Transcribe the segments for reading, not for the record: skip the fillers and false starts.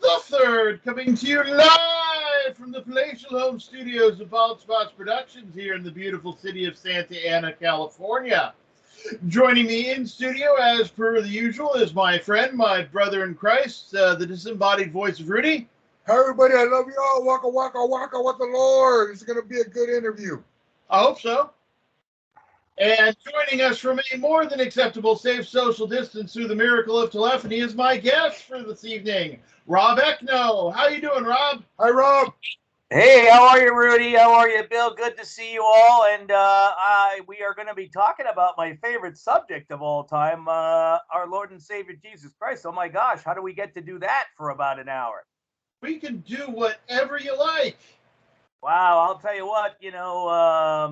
the third, coming to you live from the palatial home studios of Bald Spots Productions here in the beautiful city of Santa Ana, California. Joining me in studio, as per the usual, is my friend, my brother in Christ, the disembodied voice of Rudy. Hey, everybody, I love you all. Waka, waka, waka with the Lord. It's going to be a good interview. I hope so. And joining us from a more than acceptable safe social distance through the miracle of telephony is my guest for this evening, Rob Ekno. How you doing, Rob? Hi, Rob. Hey, how are you, Rudy? How are you, Bill? Good to see you all. And we are going to be talking about my favorite subject of all time, our Lord and Savior Jesus Christ. Oh my gosh, how do we get to do that for about an hour? We can do whatever you like. Wow, I'll tell you what, yeah,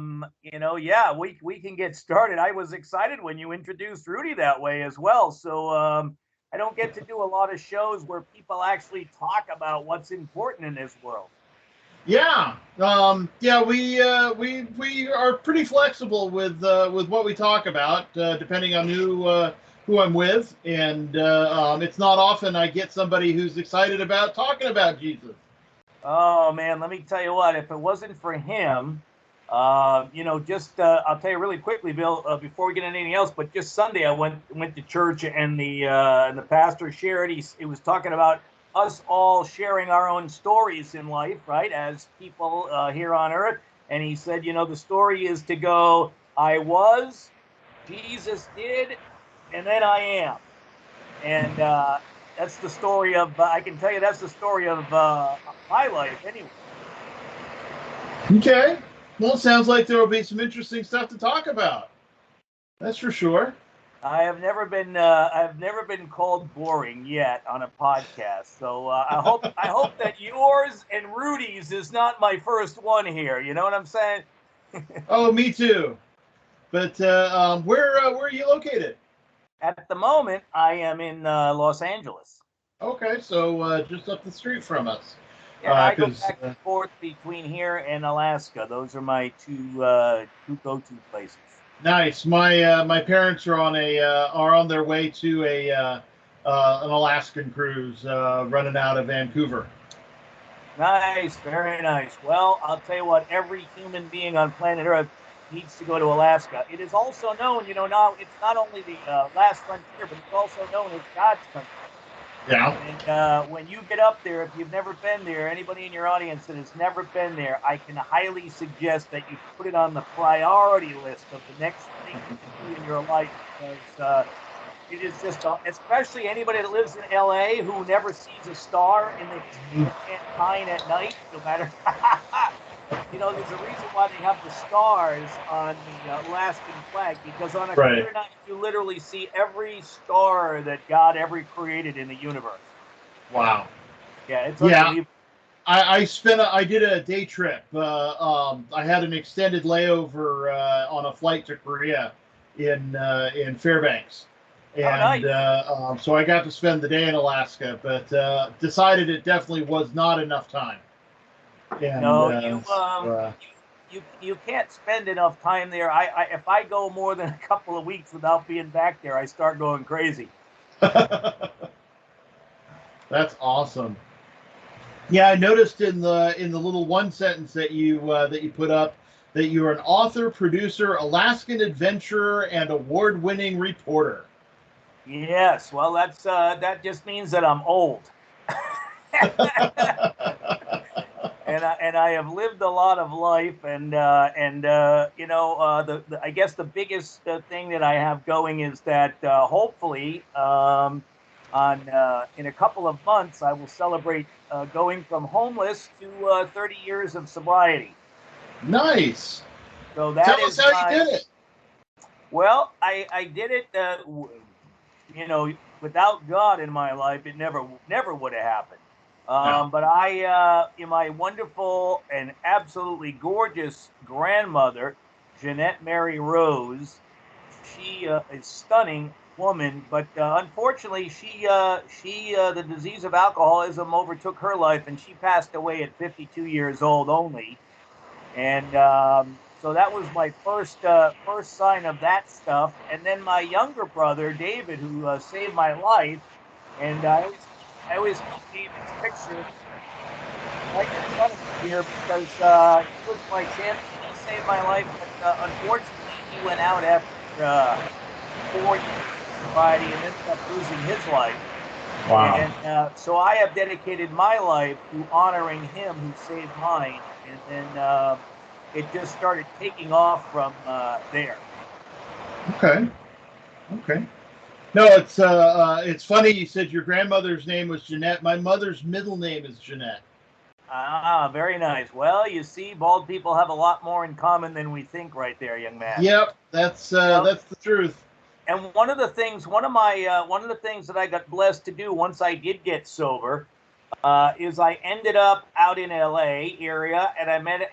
we can get started. I was excited when you introduced Rudy that way as well. So I don't get to do a lot of shows where people actually talk about what's important in this world. Yeah, we are pretty flexible with what we talk about, depending on who I'm with, and it's not often I get somebody who's excited about talking about Jesus. Oh man, let me tell you what. If it wasn't for him, I'll tell you really quickly, Bill. Before we get into anything else, but just Sunday, I went to church, and the pastor shared. He was talking about us all sharing our own stories in life, right, as people here on earth. And he said, the story is to go, I was, Jesus did, and then I am. And that's the story of, I can tell you that's the story of my life anyway. Okay. Well, it sounds like there will be some interesting stuff to talk about. That's for sure. I've never been called boring yet on a podcast, so I hope that yours and Rudy's is not my first one here. You know what I'm saying? Oh, me too. But where are you located? At the moment, I am in Los Angeles. Okay, so just up the street from us. Yeah, I go back and forth between here and Alaska. Those are my two go-to places. Nice. My parents are on their way to an Alaskan cruise running out of Vancouver. Nice, very nice. Well, I'll tell you what, every human being on planet Earth needs to go to Alaska. It is also known, now it's not only the last frontier, but it's also known as God's country. Yeah. And when you get up there, if you've never been there, anybody in your audience that has never been there, I can highly suggest that you put it on the priority list of the next thing you can do in your life, because it is just, especially anybody that lives in LA who never sees a star in the pine at night, no matter. There's a reason why they have the stars on the Alaskan flag, because on a clear night, you literally see every star that God ever created in the universe. Wow. Yeah, it's unbelievable. I did a day trip. I had an extended layover on a flight to Korea in Fairbanks. And nice. So I got to spend the day in Alaska, but decided it definitely was not enough time. And, no, you can't spend enough time there. If I go more than a couple of weeks without being back there, I start going crazy. That's awesome. Yeah, I noticed in the little one sentence that you put up that you're an author, producer, Alaskan adventurer, and award-winning reporter. Yes, well, that just means that I'm old. And I have lived a lot of life, and I guess the biggest thing that I have going is that hopefully in a couple of months I will celebrate going from homeless to 30 years of sobriety. Nice. So that Tell us how you did it. Well, I did it. Without God in my life, it never would have happened. No. But my wonderful and absolutely gorgeous grandmother, Jeanette Mary Rose, she is stunning woman, but unfortunately, the disease of alcoholism overtook her life, and she passed away at 52 years old only. And so that was my first sign of that stuff. And then my younger brother, David, who saved my life, and I always keep David's picture right in front of me here because he was my champion. He saved my life, but unfortunately, he went out after 4 years of sobriety and ended up losing his life. Wow. And so I have dedicated my life to honoring him who saved mine. And then it just started taking off from there. Okay. Okay. No, it's funny you said your grandmother's name was Jeanette. My mother's middle name is Jeanette. Ah, very nice. Well, you see, bald people have a lot more in common than we think right there, young man. Yep, that's the truth. And one of the things that I got blessed to do once I did get sober is I ended up out in LA area, and I met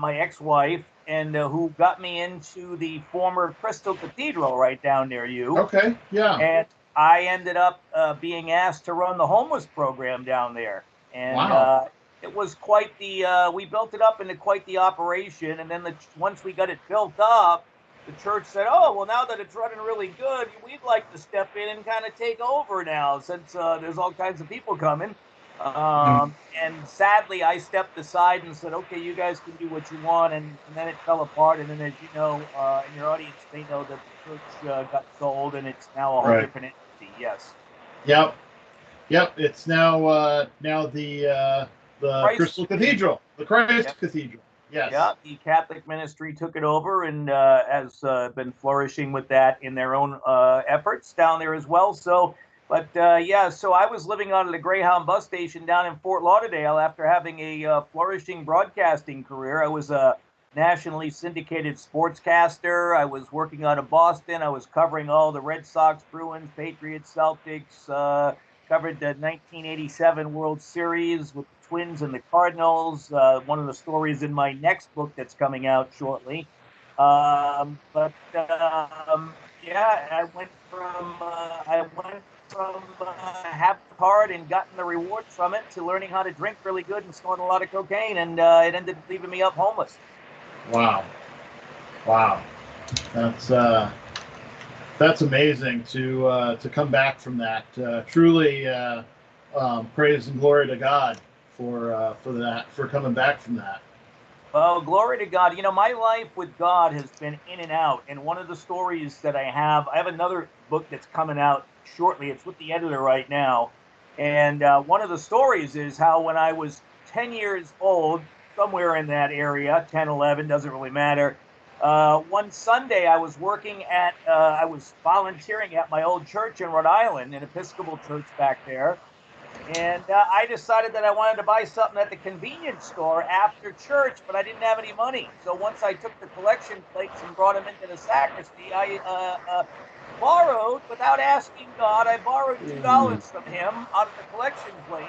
my ex-wife, and who got me into the former Crystal Cathedral right down near you. Okay, yeah. And I ended up being asked to run the homeless program down there, and Wow. it was quite the. We built it up into quite the operation, and then once we got it built up, the church said, "Oh, well, now that it's running really good, we'd like to step in and kind of take over now, since there's all kinds of people coming." And sadly, I stepped aside and said, "Okay, you guys can do what you want." And then it fell apart. And then, as you know, and your audience may know, that the church got sold, and it's now a whole Right. different entity. Yes. Yep. Yep. It's now the Christ Crystal Cathedral, the Christ Yep. Cathedral. Yes. Yeah, the Catholic ministry took it over and has been flourishing with that in their own efforts down there as well. So, but yeah, so I was living out of the Greyhound bus station down in Fort Lauderdale after having a flourishing broadcasting career. I was a nationally syndicated sportscaster. I was working out of Boston. I was covering all the Red Sox, Bruins, Patriots, Celtics, covered the 1987 World Series with the Twins and the Cardinals. One of the stories in my next book that's coming out shortly. But yeah, I went from having hard and gotten the rewards from it to learning how to drink really good and snorting a lot of cocaine, and it ended up leaving me up homeless. Wow. Wow. That's amazing to come back from that. Truly, praise and glory to God for that, for coming back from that. Well, glory to God. You know, my life with God has been in and out. And one of the stories that I have another book that's coming out shortly. It's with the editor right now. And one of the stories is how when I was 10 years old, somewhere in that area, 10, 11, doesn't really matter. One Sunday, I was I was volunteering at my old church in Rhode Island, an Episcopal church back there. And I decided that I wanted to buy something at the convenience store after church, but I didn't have any money. So once I took the collection plates and brought them into the sacristy, I borrowed, without asking God, I borrowed $2 from him out of the collection plate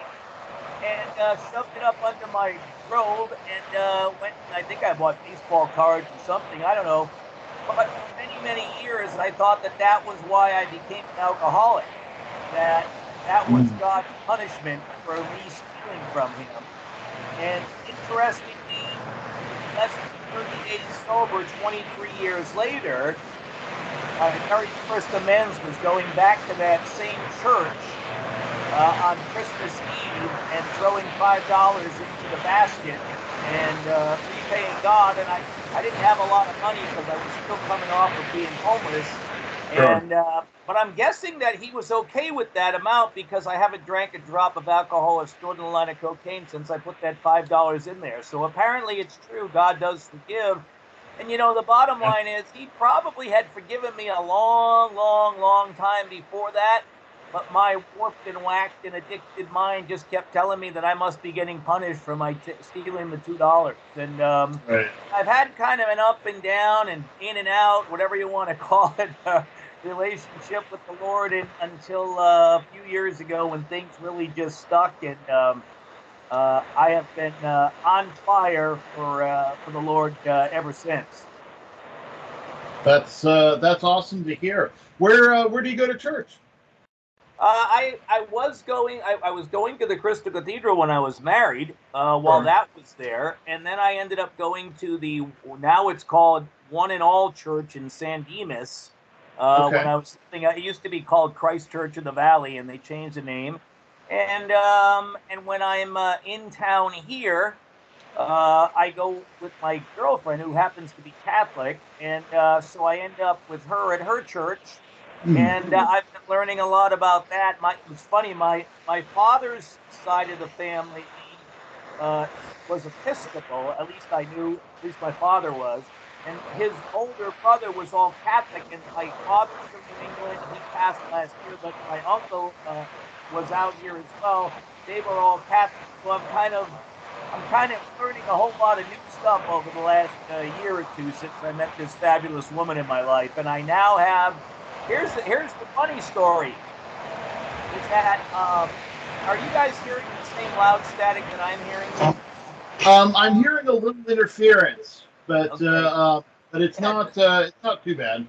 and shoved it up under my robe and went. I think I bought baseball cards or something. I don't know. But for many, many years, I thought that that was why I became an alcoholic. That was God's punishment for me stealing from him. And interestingly, less than 30 days sober, 23 years later, my very first amends was going back to that same church on Christmas Eve and throwing $5 into the basket and repaying God. And I didn't have a lot of money because I was still coming off of being homeless. Sure. And but I'm guessing that he was okay with that amount because I haven't drank a drop of alcohol or snorted a line of cocaine since I put that $5 in there. So apparently it's true. God does forgive. And you know, the bottom line is he probably had forgiven me a long, long, long time before that. But my warped and whacked and addicted mind just kept telling me that I must be getting punished for my stealing the $2. And Right. I've had kind of an up and down and in and out, whatever you want to call it, relationship with the Lord until a few years ago when things really just stuck. And I have been on fire for the Lord ever since. That's awesome to hear. Where do you go to church? I was going to the Crystal Cathedral when I was married while Sure. that was there, and then I ended up going to now it's called One and All Church in San Dimas. Okay. When I was living, it used to be called Christ Church in the Valley, and they changed the name. And when I'm in town here, I go with my girlfriend who happens to be Catholic, and so I end up with her at her church, and I've been learning a lot about that. It's funny, my father's side of the family was Episcopal. At least I knew. At least my father was, and his older brother was all Catholic. And my father's from New England. He passed last year, but my uncle was out here as well. They were all Catholic, so I'm kind of learning a whole lot of new stuff over the last year or two since I met this fabulous woman in my life. And I now have. Here's the funny story. Is that are you guys hearing the same loud static that I'm hearing? I'm hearing a little interference, but Okay. but it's not too bad.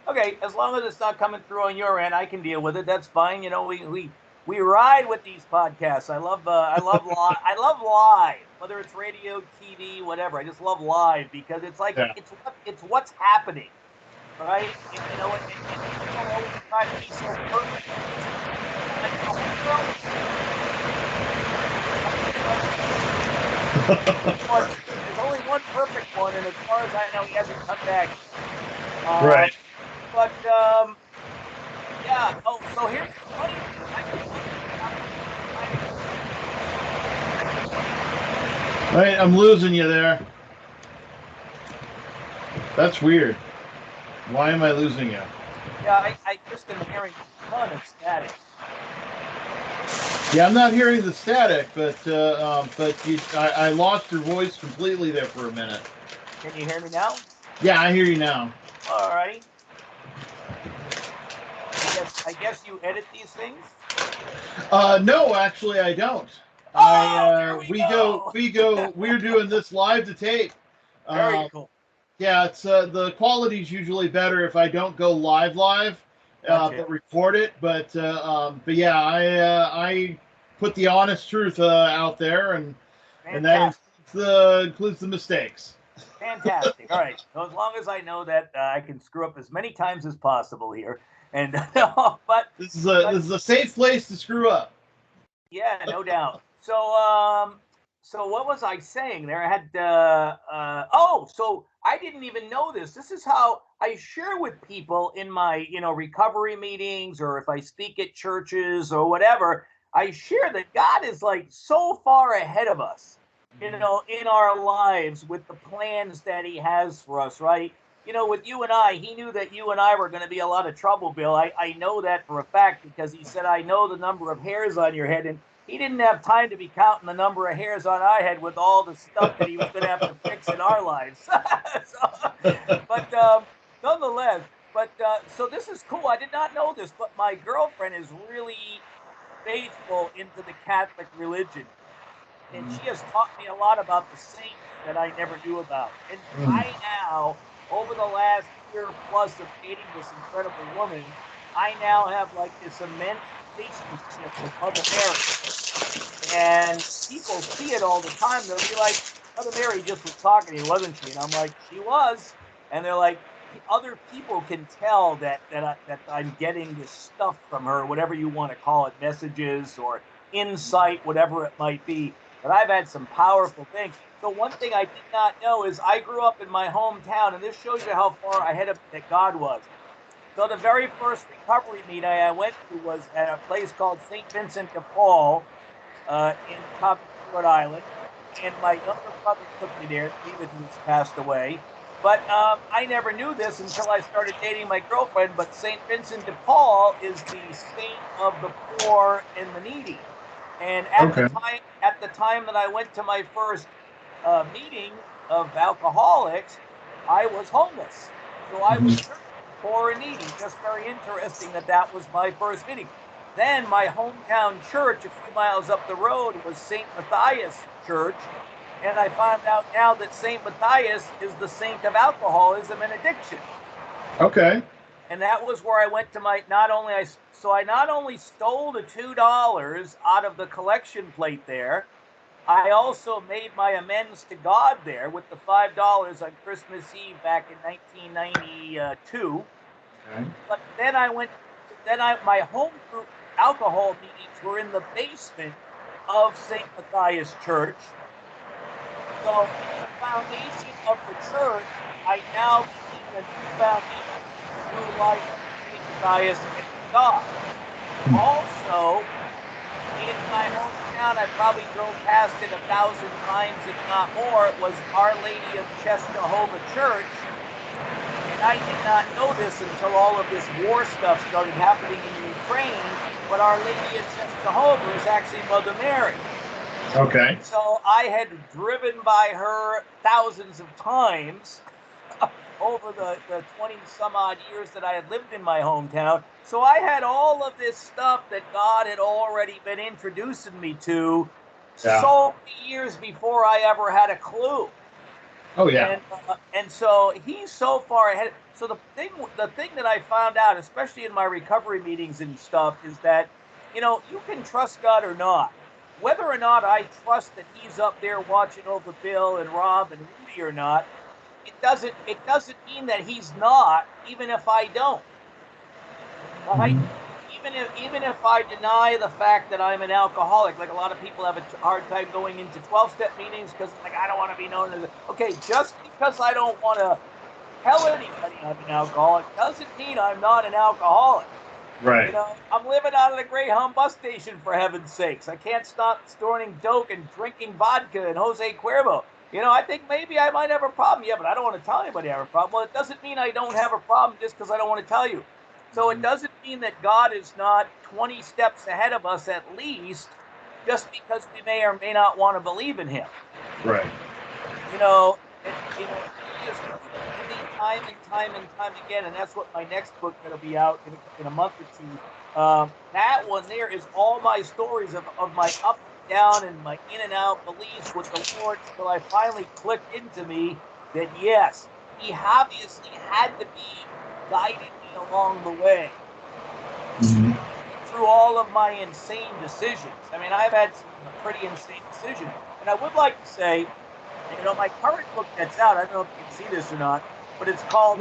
Okay, as long as it's not coming through on your end, I can deal with it. That's fine. You know, we ride with these podcasts. I love I love live, whether it's radio, TV, whatever. I just love live because it's like Yeah. it's what's happening, right? You know, and people always try to be so perfect. There's only one perfect one, and as far as I know, he hasn't come back. Right. But yeah. Oh, so here's the funny thing. Right. I'm losing you there. That's weird. Why am I losing you? Yeah, I just am hearing a ton of static. Yeah, I'm not hearing the static, but I lost your voice completely there for a minute. Can you hear me now? Yeah, I hear you now. All righty. I guess you edit these things. No, actually, I don't. Oh, there we go. We're doing this live to tape. Very cool. Yeah, it's the quality's usually better if I don't go live, Gotcha. but record it. But yeah, I put the honest truth out there, and that Fantastic. includes the mistakes. Fantastic. All right. So as long as I know that I can screw up as many times as possible here, and but This is a safe place to screw up. yeah, no doubt. So what was I saying there? I had so I didn't even know this. This is how I share with people in my, recovery meetings, or if I speak at churches or whatever. I share that God is like so far ahead of us, in our lives with the plans that He has for us, right? With you and I, He knew that you and I were going to be a lot of trouble, Bill. I know that for a fact because He said, I know the number of hairs on your head. And He didn't have time to be counting the number of hairs on our head with all the stuff that He was going to have to fix in our lives. But nonetheless, so this is cool. I did not know this, but my girlfriend is really faithful into the Catholic religion, and she has taught me a lot about the saints that I never knew about. And I now, over the last year plus of dating this incredible woman, I now have like this immense relationship with Mother Mary. And people see it all the time. They'll be like, Mother Mary just was talking to you, wasn't she? And I'm like, she was. And they're like, other people can tell that I'm getting this stuff from her, whatever you want to call it, messages or insight, whatever it might be. But I've had some powerful things. So one thing I did not know is I grew up in my hometown, and this shows you how far ahead of that God was. So the very first recovery meeting I went to was at a place called St. Vincent de Paul in Coventry, Rhode Island. And my younger brother took me there. David, who's passed away. But I never knew this until I started dating my girlfriend. But St. Vincent de Paul is the saint of the poor and the needy. And Okay. at the time that I went to my first meeting of alcoholics, I was homeless. So I was certainly poor and needy. Just very interesting that was my first meeting. Then my hometown church, a few miles up the road, was St. Matthias Church. And I found out now that St. Matthias is the saint of alcoholism and addiction. Okay. And that was where I went to I not only stole the $2 out of the collection plate there, I also made my amends to God there with the $5 on Christmas Eve back in 1992. Okay. But then my home group alcohol meetings were in the basement of St. Matthias Church. So in the foundation of the church, I now begin a new foundation, a new life of St. Matthias and God. Also, in my hometown, I probably drove past it 1,000 times, if not more. It was Our Lady of Czestochowa Church. And I did not know this until all of this war stuff started happening in Ukraine. But Our Lady of Czestochowa is actually Mother Mary. Okay. So I had driven by her thousands of times over the 20 some odd years that I had lived in my hometown. So I had all of this stuff that God had already been introducing me to so many years before I ever had a clue. Oh yeah. And so he's so far ahead. So the thing that I found out, especially in my recovery meetings and stuff, is that, you know, you can trust God or not. Whether or not I trust that he's up there watching over Bill and Rob and Rudy or not, it doesn't mean that he's not, even if I don't. Right? Even if I deny the fact that I'm an alcoholic, like a lot of people have a hard time going into 12-step meetings because like I don't want to be known as okay, just because I don't want to tell anybody I'm an alcoholic doesn't mean I'm not an alcoholic. Right. You know, I'm living out of the Greyhound bus station, for heaven's sakes. I can't stop storing dope and drinking vodka and Jose Cuervo. You know, I think maybe I might have a problem. Yeah, but I don't want to tell anybody I have a problem. Well, it doesn't mean I don't have a problem just because I don't want to tell you. So it doesn't mean that God is not 20 steps ahead of us at least, just because we may or may not want to believe in him. Right. You know, he has proven to me time and time and time again, and that's what my next book that'll be out in a month or two. That one there is all my stories of my up and down and my in and out beliefs with the Lord until I finally clicked into me that yes, he obviously had to be guiding me along the way through all of my insane decisions. I mean, I've had some pretty insane decisions, and I would like to say, you know, my current book that's out, I don't know if you can see this or not, but it's called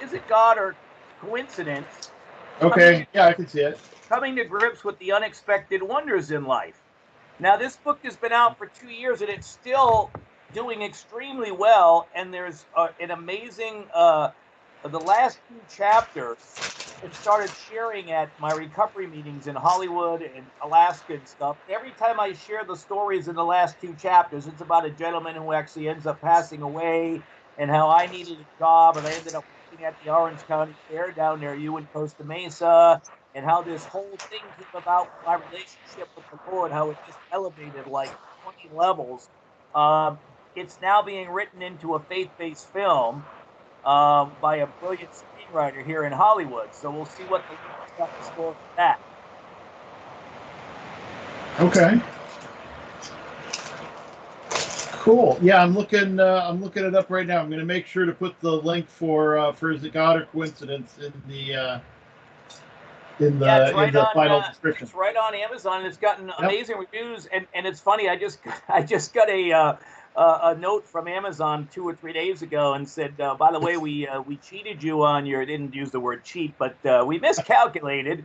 Is It God or Coincidence? Okay, yeah, I can see it. Coming to Grips with the Unexpected Wonders in Life. Now, this book has been out for 2 years, and it's still doing extremely well, and there's an amazing, the last 2 chapters, it started sharing at my recovery meetings in Hollywood and Alaska and stuff. Every time I share the stories in the last 2 chapters, it's about a gentleman who actually ends up passing away and how I needed a job and I ended up working at the Orange County Fair down near you in Costa Mesa, and how this whole thing came about with my relationship with the Lord, how it just elevated like 20 levels. It's now being written into a faith-based film by a brilliant screenwriter here in Hollywood. So we'll see what the Lord's got in store for that. Okay. Cool. Yeah, I'm looking it up right now. I'm going to make sure to put the link for Is It God or Coincidence in the final description. It's right on Amazon. It's gotten amazing reviews, and it's funny. I just got a note from Amazon 2 or 3 days ago and said, by the way, we cheated you on your, didn't use the word cheat, but we miscalculated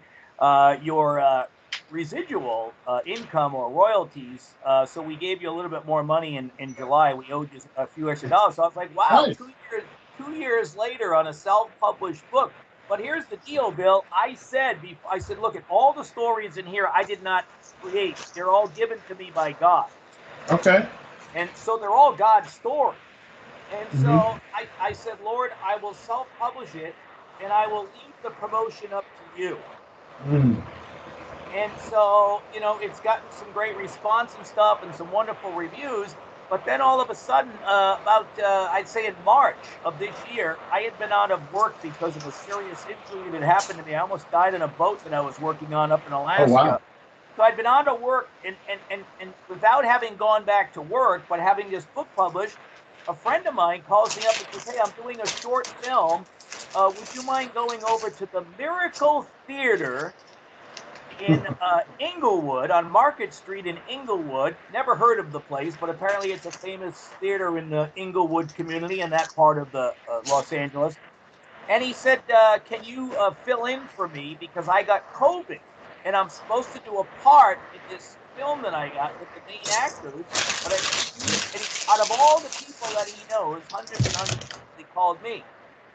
your residual income or royalties. So we gave you a little bit more money in July. We owed you a few extra dollars. So I was like, wow, nice. 2 years later on a self-published book. But here's the deal, Bill. I said, look, at all the stories in here I did not create. They're all given to me by God. Okay. And so they're all God's stories. And so I said, Lord, I will self-publish it, and I will leave the promotion up to you. And so, you know, it's gotten some great response and stuff and some wonderful reviews. But then all of a sudden, I'd say in March of this year, I had been out of work because of a serious injury that happened to me. I almost died in a boat that I was working on up in Alaska. Oh, wow. So I'd been out of work and without having gone back to work, but having this book published, a friend of mine calls me up and says, hey, I'm doing a short film. Would you mind going over to the Miracle Theater in Inglewood, on Market Street in Inglewood? Never heard of the place, but apparently it's a famous theater in the Inglewood community in that part of the Los Angeles. And he said, can you fill in for me because I got COVID? and I'm supposed to do a part in this film that I got with the main actors. But out of all the people that he knows, hundreds and hundreds of people, he called me.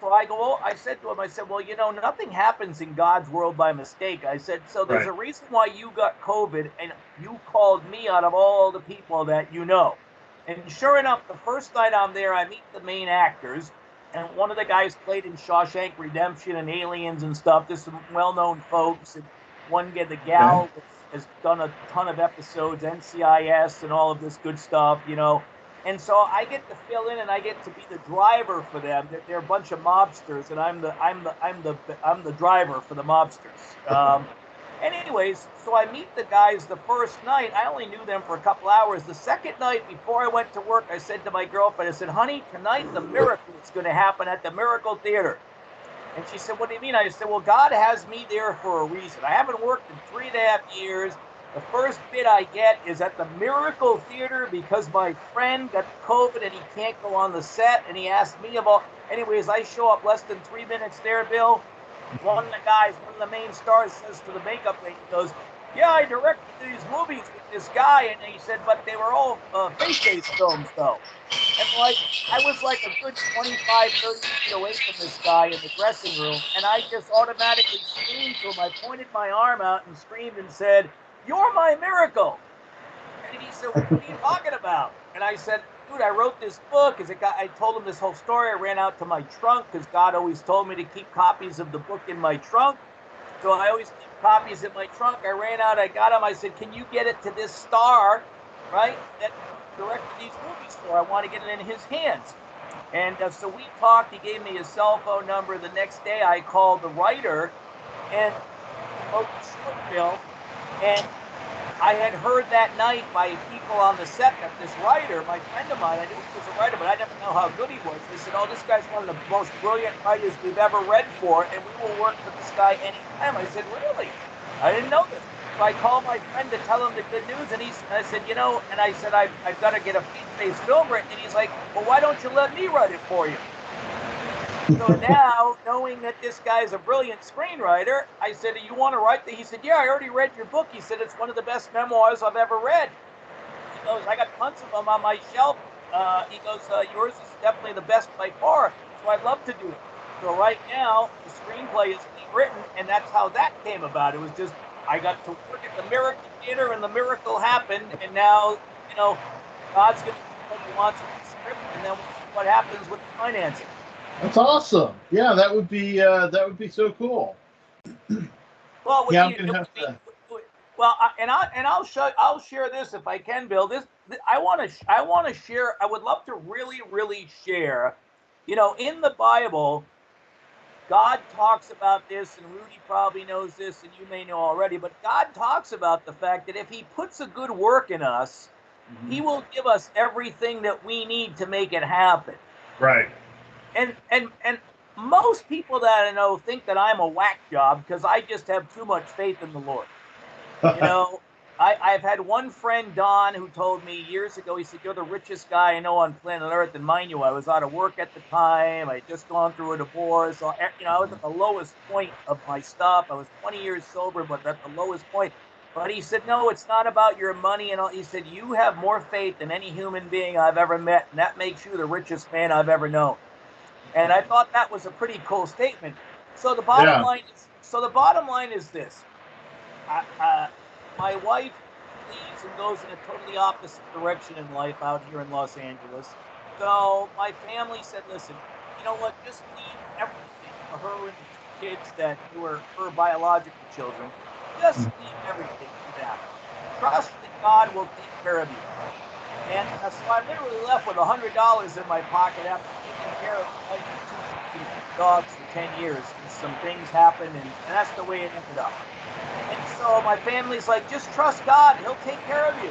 So I said to him, I said, well, nothing happens in God's world by mistake. I said, so there's a reason why you got COVID, and you called me out of all the people that you know. And sure enough, the first night I'm there, I meet the main actors, and one of the guys played in Shawshank Redemption and Aliens and stuff. There's some well-known folks, and the gal has done a ton of episodes, NCIS, and all of this good stuff, And so I get to fill in, and I get to be the driver for them. They're a bunch of mobsters, and I'm the driver for the mobsters. Anyways, so I meet the guys the first night. I only knew them for a couple hours. The second night, before I went to work, I said to my girlfriend, I said, honey, tonight the miracle is going to happen at the Miracle Theater. And she said, what do you mean? I said, well, God has me there for a reason. I haven't worked in 3.5 years. The first bit I get is at the Miracle Theater because my friend got COVID and he can't go on the set. And he asked me about, anyways, I show up less than 3 minutes there, Bill. One of the main stars says to the makeup lady, he goes, yeah, I directed these movies with this guy. And he said, but they were all face-based films, though. And I was like a good 25, 30 feet away from this guy in the dressing room. And I just automatically screamed to him. I pointed my arm out and screamed and said, you're my miracle. And he said, what are you talking about? And I said, dude, I wrote this book. I told him this whole story. I ran out to my trunk because God always told me to keep copies of the book in my trunk. So I always keep copies in my trunk. I ran out. I got him. I said, can you get it to this star, right, that directed these movies for? I want to get it in his hands. And so we talked. He gave me his cell phone number. The next day I called the writer and wrote the short film. And I had heard that night by people on the set that this writer, my friend of mine, I knew he was a writer, but I never know how good he was. They said, oh, this guy's one of the most brilliant writers we've ever read for, and we will work with this guy anytime. I said, really? I didn't know this. So I called my friend to tell him the good news, and I said, and I said, I've got to get a faith-based film written. And he's like, well, why don't you let me write it for you? So now, knowing that this guy's a brilliant screenwriter, I said, you want to write that? He said, yeah, I already read your book. He said, it's one of the best memoirs I've ever read. He goes, I got tons of them on my shelf. He goes, yours is definitely the best by far. So I'd love to do it. So right now, the screenplay is being written, and that's how that came about. It was just, I got to work at the Miracle Theater, and the miracle happened. And now, God's going to do what he wants with the script, and then we'll see what happens with the financing. That's awesome. Yeah, that would be so cool. Well, yeah, I'm gonna have to. Well, I'll share this if I can, Bill. I want to share. I would love to really share. In the Bible, God talks about this, and Rudy probably knows this, and you may know already. But God talks about the fact that if He puts a good work in us, He will give us everything that we need to make it happen. Right. And most people that I know think that I'm a whack job because I just have too much faith in the Lord. I've had one friend, Don, who told me years ago, he said, you're the richest guy I know on planet Earth. And mind you, I was out of work at the time. I had just gone through a divorce. So, I was at the lowest point of my stuff. I was 20 years sober, but at the lowest point. But he said, no, it's not about your money. And all. He said, you have more faith than any human being I've ever met. And that makes you the richest man I've ever known. And I thought that was a pretty cool statement. So the bottom line is this. My wife leaves and goes in a totally opposite direction in life out here in Los Angeles. So my family said, listen, you know what, just leave everything for her and the 2 kids that were her biological children. Just leave everything to them. Trust that God will take care of you. And so I literally left with $100 in my pocket after taking care of my 2 dogs for 10 years. And some things happened, and that's the way it ended up. And so my family's like, just trust God. He'll take care of you.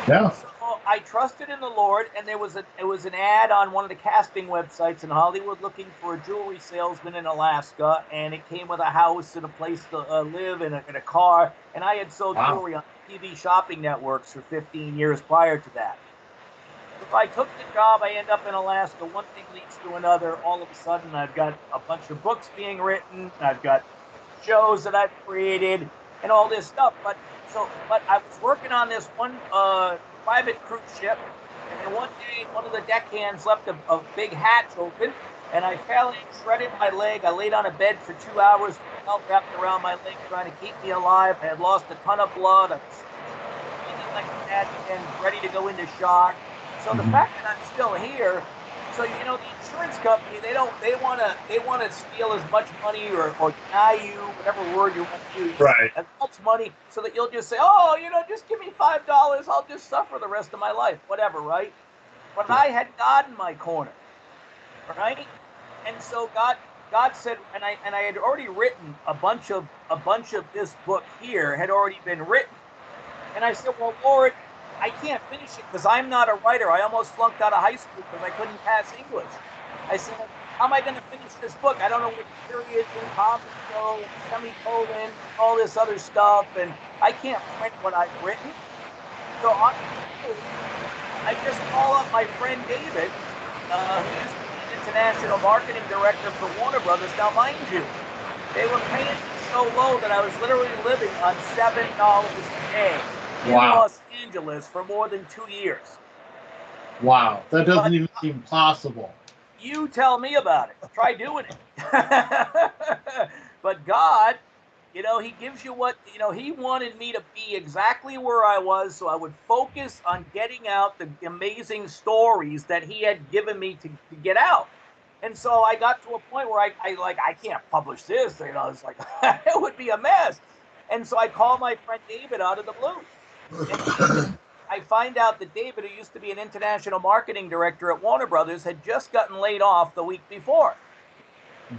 Yeah. So I trusted in the Lord, and it was an ad on one of the casting websites in Hollywood looking for a jewelry salesman in Alaska, and it came with a house and a place to live and a car. And I had sold jewelry on TV shopping networks for 15 years prior to that. So I took the job. I end up in Alaska. One thing leads to another. All of a sudden, I've got a bunch of books being written. I've got shows that I've created. and all this stuff. But I was working on this one private cruise ship, and one day one of the deckhands left a big hatch open, and I fell in, shredded my leg. I laid on a bed for 2 hours, belt wrapped around my leg, trying to keep me alive. I had lost a ton of blood. I was feeling like that and ready to go into shock. So the fact that I'm still here, so you know, the insurance company, they want to steal as much money or deny you, whatever word you want to use, Right. as much money, so that you'll just say, oh, you know, just give me $5, I'll just suffer the rest of my life, whatever, right? But I had God in my corner, right? And so God said, and I had already written a bunch of this book here had already been written, and I said, well, Lord, I can't finish it because I'm not a writer. I almost flunked out of high school because I couldn't pass English. I said, how am I going to finish this book? I don't know what periods and commas go, semicolon, all this other stuff, and I can't print what I've written. So I just call up my friend David, who used to be an international marketing director for Warner Brothers. Now, mind you, they were paying me so low that I was literally living on $7 a day in Los Angeles for more than 2 years. Wow, that doesn't even seem possible. You tell me about it. Try doing it. But God, you know, he gives you what, you know, he wanted me to be exactly where I was so I would focus on getting out the amazing stories that he had given me to get out. And so I got to a point where I can't publish this, you know, it's like, it would be a mess. And so I called my friend David out of the blue. And I find out that David, who used to be an international marketing director at Warner Brothers, had just gotten laid off the week before.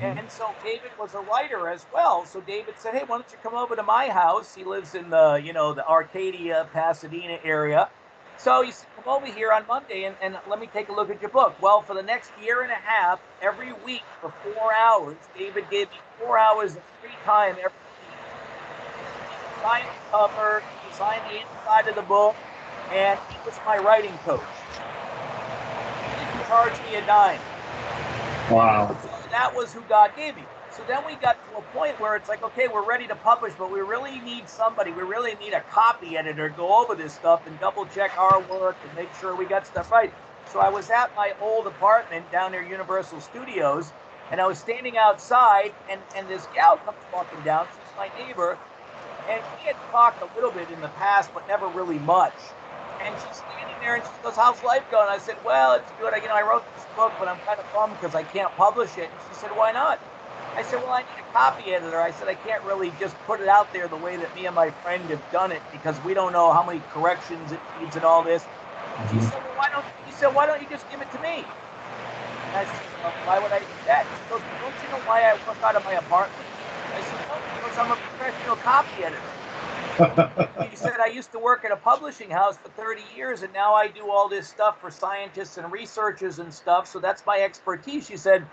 And so David was a writer as well. So David said, hey, why don't you come over to my house? He lives in the, you know, the Arcadia, Pasadena area. So he said, come over here on Monday and let me take a look at your book. Well, for the next year and a half, every week for 4 hours, David gave me 4 hours of free time every week. He signed the cover, he signed the inside of the book, and he was my writing coach. He didn't charge me a dime. Wow. So that was who God gave me. So then we got to a point where it's like, okay, we're ready to publish, but we really need somebody. We really need a copy editor to go over this stuff and double check our work and make sure we got stuff right. So I was at my old apartment down near Universal Studios, and I was standing outside, and this gal comes walking down. She's my neighbor, and we had talked a little bit in the past, but never really much. And she's standing there, and she goes, how's life going? I said, well, it's good. I wrote this book, but I'm kind of bummed because I can't publish it. And she said, why not? I said, well, I need a copy editor. I said, I can't really just put it out there the way that me and my friend have done it because we don't know how many corrections it needs and all this. She said, well, why don't you just give it to me? And I said, well, why would I do that? She goes, don't you know why I work out of my apartment? I said, no, because I'm a professional copy editor. He said, I used to work at a publishing house for 30 years, and now I do all this stuff for scientists and researchers and stuff, so that's my expertise. She said,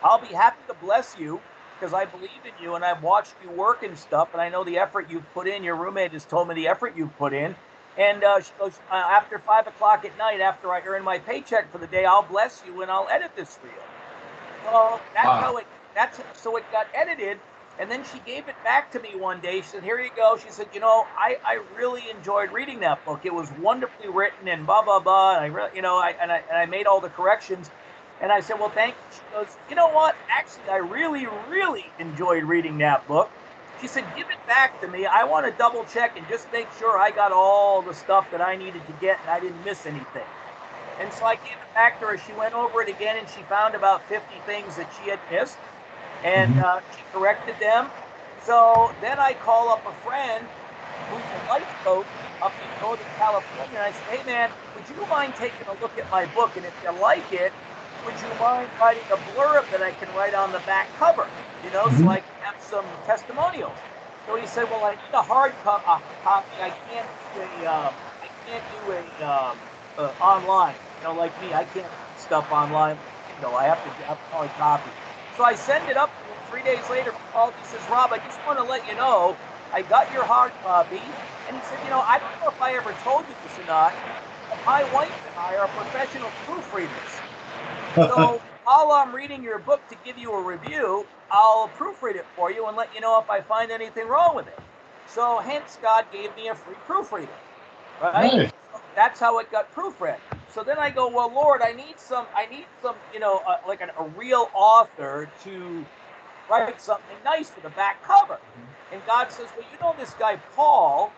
I'll be happy to bless you because I believe in you, and I've watched you work and stuff, and I know the effort you've put in. Your roommate has told me the effort you've put in. And she goes, after 5 o'clock at night, after I earn my paycheck for the day, I'll bless you, and I'll edit this for you. Well, so it got edited. And then she gave it back to me one day. She said, here you go. She said, you know, I really enjoyed reading that book. It was wonderfully written and blah, blah, blah. And I made all the corrections. And I said, well, thank you. She goes, you know what? Actually, I really, really enjoyed reading that book. She said, give it back to me. I want to double check and just make sure I got all the stuff that I needed to get and I didn't miss anything. And so I gave it back to her. She went over it again and she found about 50 things that she had missed. And she corrected them. So then I call up a friend who's a life coach up in Northern California. And I said, hey, man, would you mind taking a look at my book? And if you like it, would you mind writing a blurb that I can write on the back cover, you know, so I can have some testimonials? So he said, well, I need a hard copy. I can't do a online, you know, like me. I can't do stuff online. You know, I have to have a hard copy. So I send it up to him 3 days later. He called. He says, Rob, I just want to let you know, I got your hard copy. And he said, you know, I don't know if I ever told you this or not, but my wife and I are professional proofreaders. So while I'm reading your book to give you a review, I'll proofread it for you and let you know if I find anything wrong with it. So hence God gave me a free proofreader, right? Nice. That's how it got proofread. So then I go, well, Lord, I need some, like a real author to write something nice for the back cover. And God says, well, you know this guy Paul,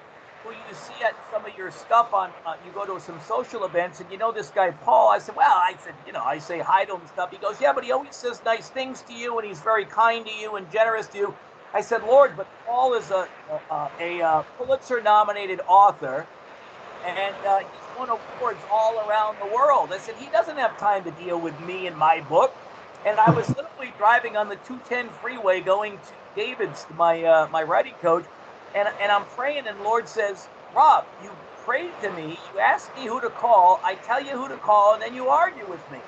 who you see at some of your stuff on, you go to some social events, and you know this guy Paul. I said, well, I say hi to him and stuff. He goes, yeah, but he always says nice things to you, and he's very kind to you and generous to you. I said, Lord, but Paul is a Pulitzer-nominated author, and he's won awards all around the world. I said, he doesn't have time to deal with me and my book. And I was literally driving on the 210 freeway going to David's, my writing coach, and I'm praying, and the Lord says, Rob, you prayed to me, you asked me who to call, I tell you who to call, and then you argue with me.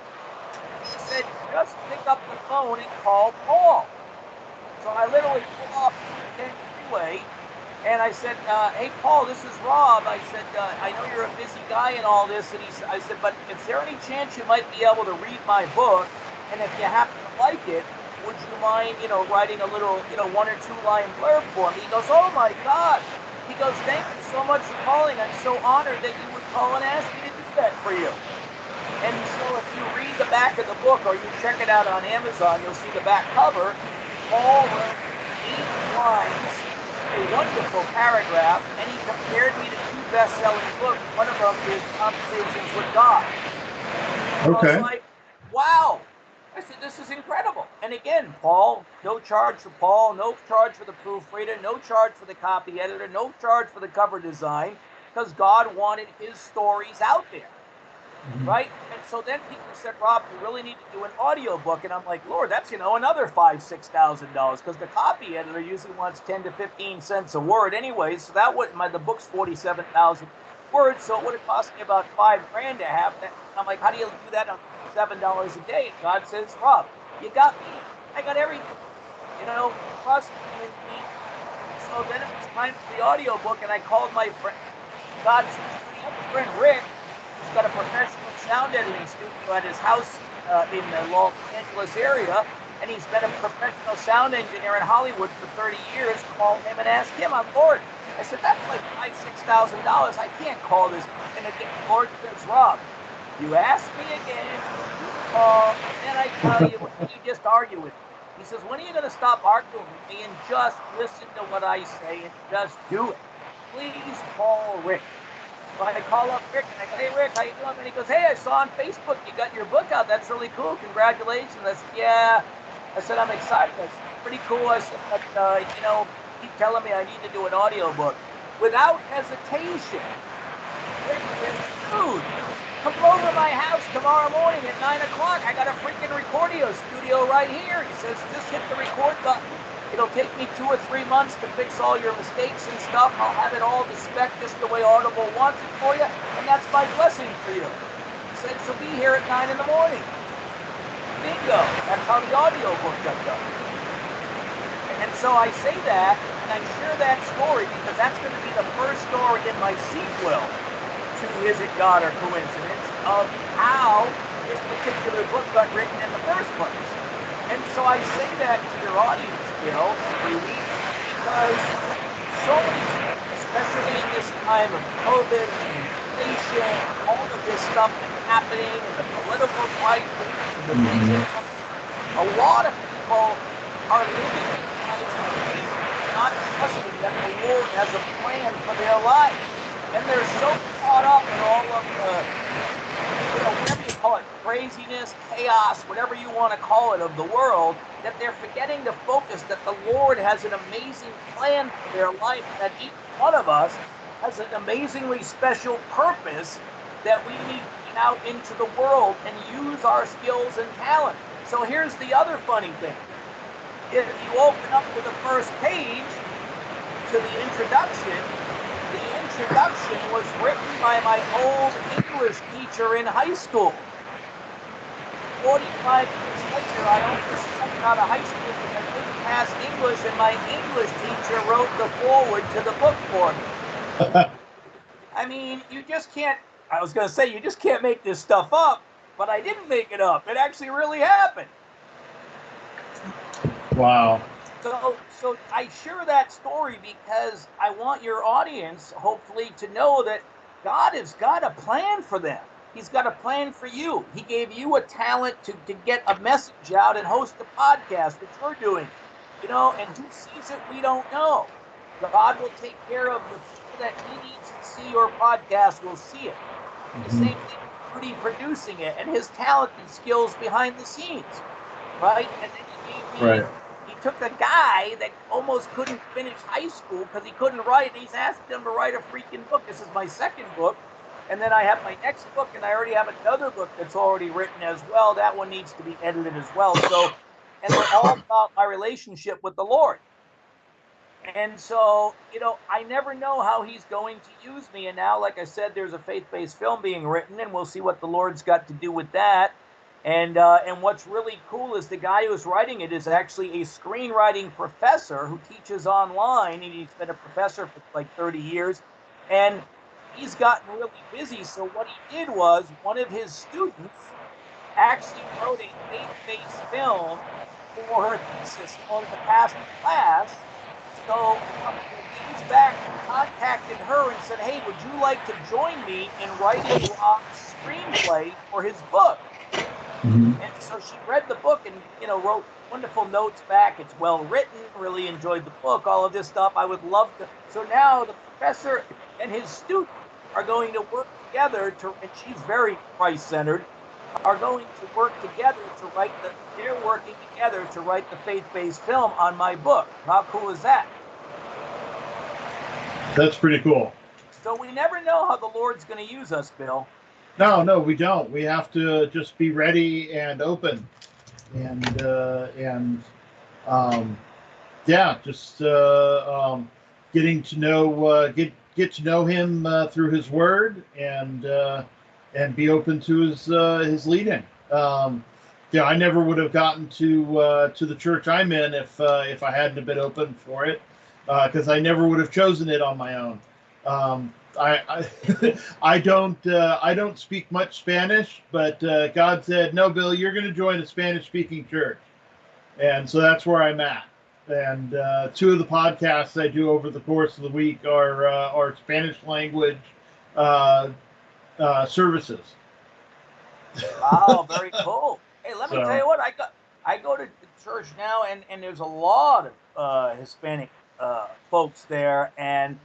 He said, just pick up the phone and call Paul. So I literally pulled off the 210 freeway, and I said, hey, Paul, this is Rob. I said, I know you're a busy guy and all this. And I said, but is there any chance you might be able to read my book? And if you happen to like it, would you mind, writing a little, 1 or 2 line blurb for me? He goes, oh, my God. He goes, thank you so much for calling. I'm so honored that you would call and ask me to do that for you. And so if you read the back of the book or you check it out on Amazon, you'll see the back cover. Paul wrote 8 lines, a wonderful paragraph, and he compared me to 2 best-selling books. One of them is Conversations with God. So I was like, wow. I said, this is incredible. And again, Paul, no charge for Paul, no charge for the proofreader, no charge for the copy editor, no charge for the cover design, because God wanted his stories out there. Right? And so then people said, Rob, you really need to do an audio book. And I'm like, Lord, that's, another $5,000-$6,000, because the copy editor usually wants 10 to 15 cents a word anyway. So that would, the book's 47,000 words. So it would have cost me about $5,000 to have that. I'm like, how do you do that on $7 a day? And God says, Rob, you got me. I got everything. Trust in me. So then it was time for the audio book, and I called my friend, God's friend Rick. He's got a professional sound editing studio at his house in the Los Angeles area, and he's been a professional sound engineer in Hollywood for 30 years. Call him and ask him. I'm Lord. I said, that's like $5,000-$6,000. I can't call this. And again, Lord says, Rob, you ask me again, you call, and I tell you, you just argue with me. He says, when are you going to stop arguing with me and just listen to what I say and just do it? Please call Rick. So I call up Rick, and I go, hey, Rick, how you doing? And he goes, hey, I saw on Facebook you got your book out. That's really cool. Congratulations. I said, yeah. I said, I'm excited. That's pretty cool. I said, but, keep telling me I need to do an audio book. Without hesitation, Rick said, dude, come over to my house tomorrow morning at 9 o'clock. I got a freaking recording studio right here. He says, just hit the record button. It'll take me 2 or 3 months to fix all your mistakes and stuff. I'll have it all to spec just the way Audible wants it for you, and that's my blessing for you. He said, so be here at 9 in the morning. Bingo. That's how the audio book got done. And so I say that, and I share that story because that's going to be the first story in my sequel to Is It God or Coincidence of how this particular book got written in the first place. And so I say that to your audience, Bill, every week, because so many people, especially in this time of COVID and inflation, all of this stuff that's happening, and the political crisis, and the vision, a lot of people are living lives not trusting that the Lord has a plan for their life. And they're so caught up in all of the, whatever you call it, craziness, chaos, whatever you want to call it, of the world, that they're forgetting to focus that the Lord has an amazing plan for their life, that each one of us has an amazingly special purpose that we need to get out into the world and use our skills and talent. So here's the other funny thing. If you open up to the first page, to the introduction was written by my old English teacher in high school. 45 years later, I only stepped out of high school because I couldn't pass English, and my English teacher wrote the foreword to the book for me. I mean, you just can't, I was going to say, you just can't make this stuff up, but I didn't make it up. It actually really happened. Wow. So I share that story because I want your audience, hopefully, to know that God has got a plan for them. He's got a plan for you. He gave you a talent to get a message out and host a podcast, which we're doing. And who sees it, we don't know. God will take care of the people that He needs to see your podcast will see it. The same thing with Rudy producing it and his talent and skills behind the scenes, right? And then he took a guy that almost couldn't finish high school because he couldn't write, and he's asked him to write a freaking book. This is my second book. And then I have my next book, and I already have another book that's already written as well. That one needs to be edited as well. So, and they're all about my relationship with the Lord. And so, I never know how He's going to use me. And now, like I said, there's a faith-based film being written, and we'll see what the Lord's got to do with that. And what's really cool is the guy who's writing it is actually a screenwriting professor who teaches online, and he's been a professor for like 30 years. And he's gotten really busy. So what he did was one of his students actually wrote a faith-based film for her thesis on the past class. So a couple of days back, contacted her and said, "Hey, would you like to join me in writing Rob's screenplay for his book?" And so she read the book and, wrote wonderful notes back. It's well written, really enjoyed the book, all of this stuff. I would love to. So now the professor and his student are going to work together and she's very Christ-centered, are going to work together they're working together to write the faith-based film on my book. How cool is that? That's pretty cool. So we never know how the Lord's going to use us, Bill. No, we don't. We have to just be ready and open, and just getting to know get to know Him through His Word, and be open to His leading. I never would have gotten to the church I'm in if I hadn't have been open for it, because I never would have chosen it on my own. I don't speak much Spanish, but God said, "No, Bill, you're going to join a Spanish-speaking church," and so that's where I'm at. And two of the podcasts I do over the course of the week are Spanish language services. Wow, very cool. Hey, let me tell you what, I go to church now, and there's a lot of Hispanic folks there, and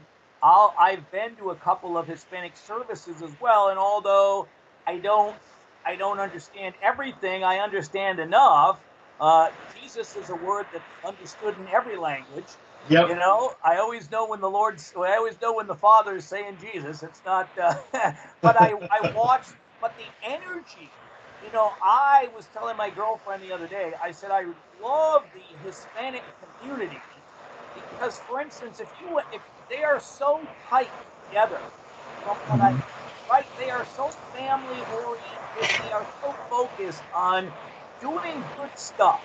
I've been to a couple of Hispanic services as well, and although I don't understand everything, I understand enough. Jesus is a word that's understood in every language. Yep. I always know when the Father is saying Jesus. It's not, but I watch. But the energy, I was telling my girlfriend the other day, I said I love the Hispanic community because, for instance, if they are so tight together, right? They are so family oriented. They are so focused on doing good stuff.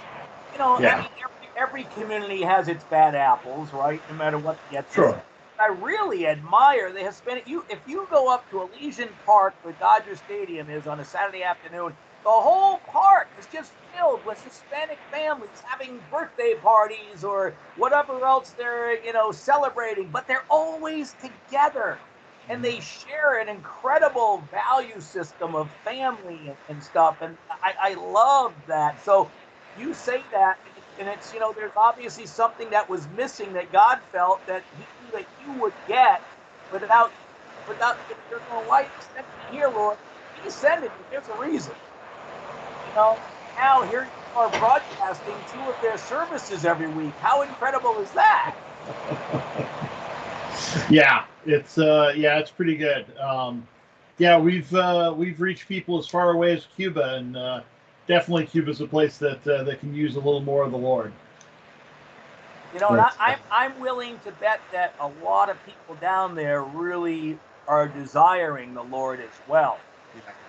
I mean, every community has its bad apples, right? No matter what gets. Sure. I really admire the Hispanic. If you go up to Elysian Park, where Dodger Stadium is, on a Saturday afternoon, the whole park is just filled with Hispanic families having birthday parties or whatever else they're, celebrating. But they're always together, and they share an incredible value system of family and stuff. And I love that. So you say that, and it's, there's obviously something that was missing that God felt that He knew that you would get without you're going, "Why you sent me here, Lord?" He sent it. There's a reason. Now here you are broadcasting 2 of their services every week. How incredible is that? Yeah, it's pretty good. We've reached people as far away as Cuba, and definitely Cuba's a place that can use a little more of the Lord. And I'm willing to bet that a lot of people down there really are desiring the Lord as well.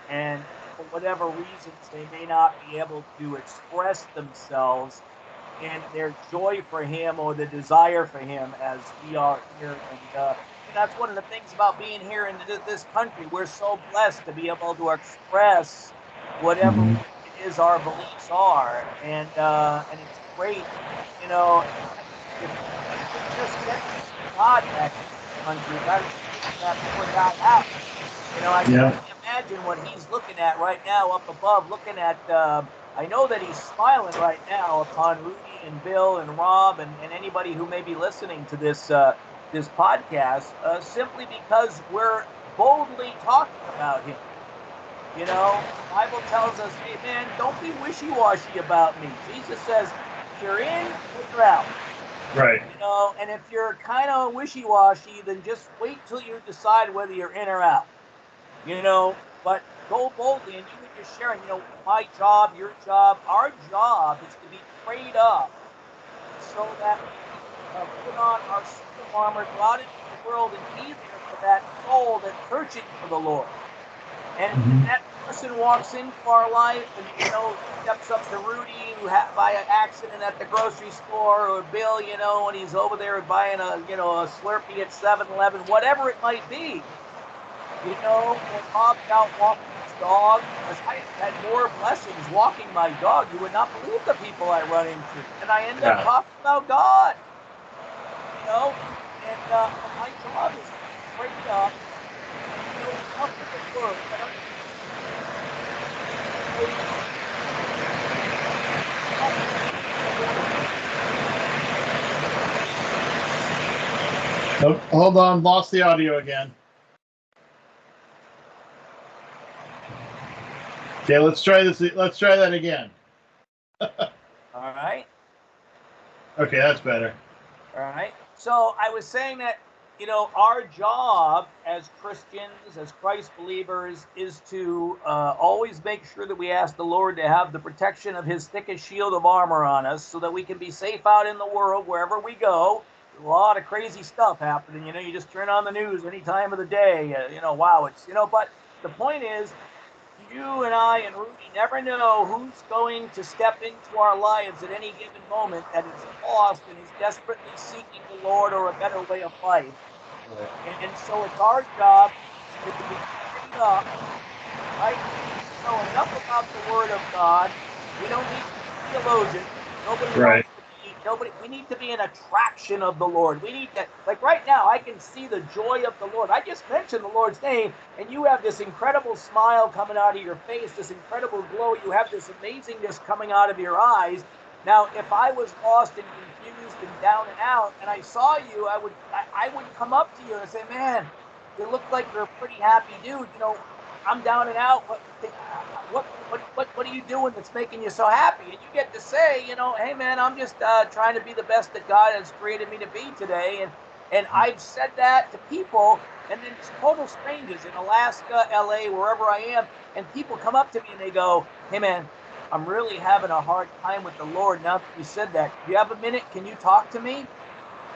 And for whatever reasons, they may not be able to express themselves in their joy for Him or the desire for Him as we are here. And that's one of the things about being here in this country. We're so blessed to be able to express whatever it is our beliefs are. And great, you know, if we could just get God back in this country, rather than taking that poor guy out. You know, I can Yeah. only imagine what he's looking at right now up above, looking at, I know that he's smiling right now upon Rudy and Bill and Rob and anybody who may be listening to this this podcast, simply because we're boldly talking about him. You know, the Bible tells us, hey, man, don't be wishy-washy about me. Jesus says, if you're in or you're out. Right. You know, and if you're kind of wishy-washy, then just wait till you decide whether you're in or out. You know, but go boldly. And you were just sharing, you know, my job, your job, our job is to be prayed up so that we can put on our suit of armor, go out into the world and be there for that soul that's searching for the Lord. And when that person walks into our life and, you know, steps up to Rudy who by an accident at the grocery store, or Bill, you know, when he's over there buying a, you know, a Slurpee at 7-Eleven, whatever it might be, you know, or Bob's out walking his dog, because I have had more blessings walking my dog. You would not believe the people I run into. And I end up talking about God, you know, and my job is to be prayed up, you know, come to the Word. Oh, hold on, lost the audio again. Okay, let's try this. Let's try that again. All right. Okay, that's better. All right. So I was saying that, you know, our job as Christians, as Christ believers, is to always make sure that we ask the Lord to have the protection of his thickest shield of armor on us so that we can be safe out in the world wherever we go. There's a lot of crazy stuff happening. You know, you just turn on the news any time of the day. You know, wow, it's, you know, but the point is, you and I and Rudy never know who's going to step into our lives at any given moment that is lost and is desperately seeking the Lord or a better way of life. And so it's our job to be prayed up, right? We know enough about the Word of God. We don't need to be theologians. Nobody Right. wants to be, nobody, we need to be an attraction of the Lord. We need to, like right now, I can see the joy of the Lord. I just mentioned the Lord's name, and you have this incredible smile coming out of your face, this incredible glow. You have this amazingness coming out of your eyes. Now, if I was lost and confused and down and out, and I saw you, I would come up to you and say, man, you look like you're a pretty happy dude. You know, I'm down and out. What are you doing that's making you so happy? And you get to say, you know, hey man, I'm just trying to be the best that God has created me to be today. And I've said that to people, and then total strangers in Alaska, LA, wherever I am, and people come up to me and they go, hey man, I'm really having a hard time with the Lord now that you said that. Do you have a minute? Can you talk to me?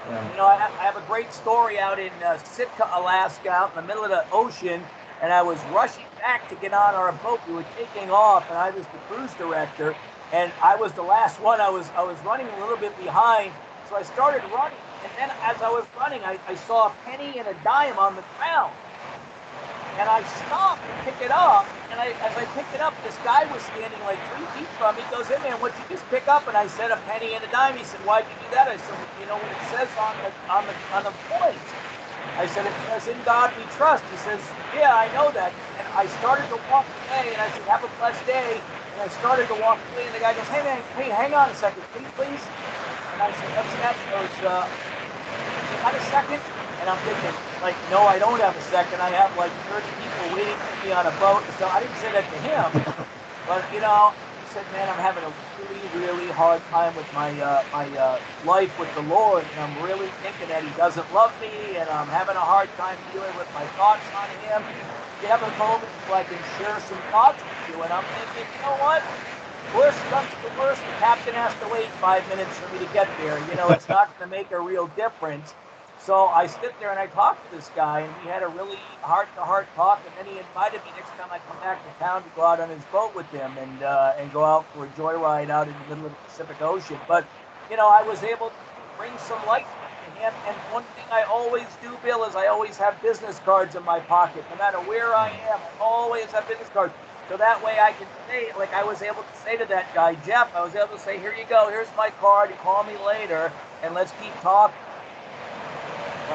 Yeah. You know, I have a great story out in Sitka, Alaska, out in the middle of the ocean. And I was rushing back to get on our boat. We were taking off, and I was the cruise director, and I was the last one. I was running a little bit behind, so I started running. And then as I was running, I saw a penny and a dime on the ground, and I stopped to pick it up. And as I picked it up, this guy was standing like 3 feet from me. He goes, "Hey man, what'd you just pick up?" And I said, "A penny and a dime." He said, "Why'd you do that?" I said, "You know what it says on the coins?" I said, "It says, in God we trust." He says, "Yeah, I know that." And I started to walk away, and I said, "Have a blessed day." And I started to walk away, and the guy goes, "Hey, man, hey, hang on a second, can you please?" And I said, "What's that?" He goes, "You got a second?" And I'm thinking, like, no, I don't have a second. I have like 30 people waiting for me on a boat. So I didn't say that to him. But, you know, he said, "Man, I'm having a really, really hard time with my life with the Lord, and I'm really thinking that he doesn't love me, and I'm having a hard time dealing with my thoughts on him. Do you have a moment so I can share some thoughts with you?" And I'm thinking, you know what? Worst comes to worst, the captain has to wait 5 minutes for me to get there. You know, it's not going to make a real difference. So I sit there and I talked to this guy, and we had a really heart-to-heart talk. And then he invited me next time I come back to town to go out on his boat with him and go out for a joyride out in the middle of the Pacific Ocean. But you know, I was able to bring some light to him. And one thing I always do, Bill, is I always have business cards in my pocket, no matter where I am. I always have business cards. So that way I can say, like I was able to say to that guy, Jeff, I was able to say, here you go, here's my card, you call me later, and let's keep talking.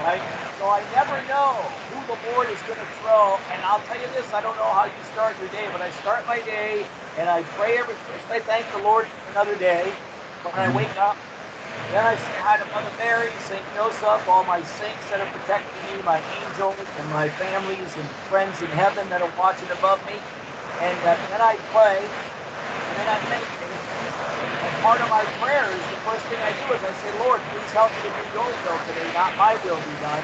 Right? So I never know who the Lord is going to throw. And I'll tell you this, I don't know how you start your day, but I start my day and I pray every first. I thank the Lord for another day. When I wake up, then I say hi to Mother Mary, St. Joseph, all my saints that are protecting me, my angels and my families and friends in heaven that are watching above me. And then I pray, and then I meditate. And part of my prayers, the first thing I do is I say, Lord, please help me to do your will today, not my will be done.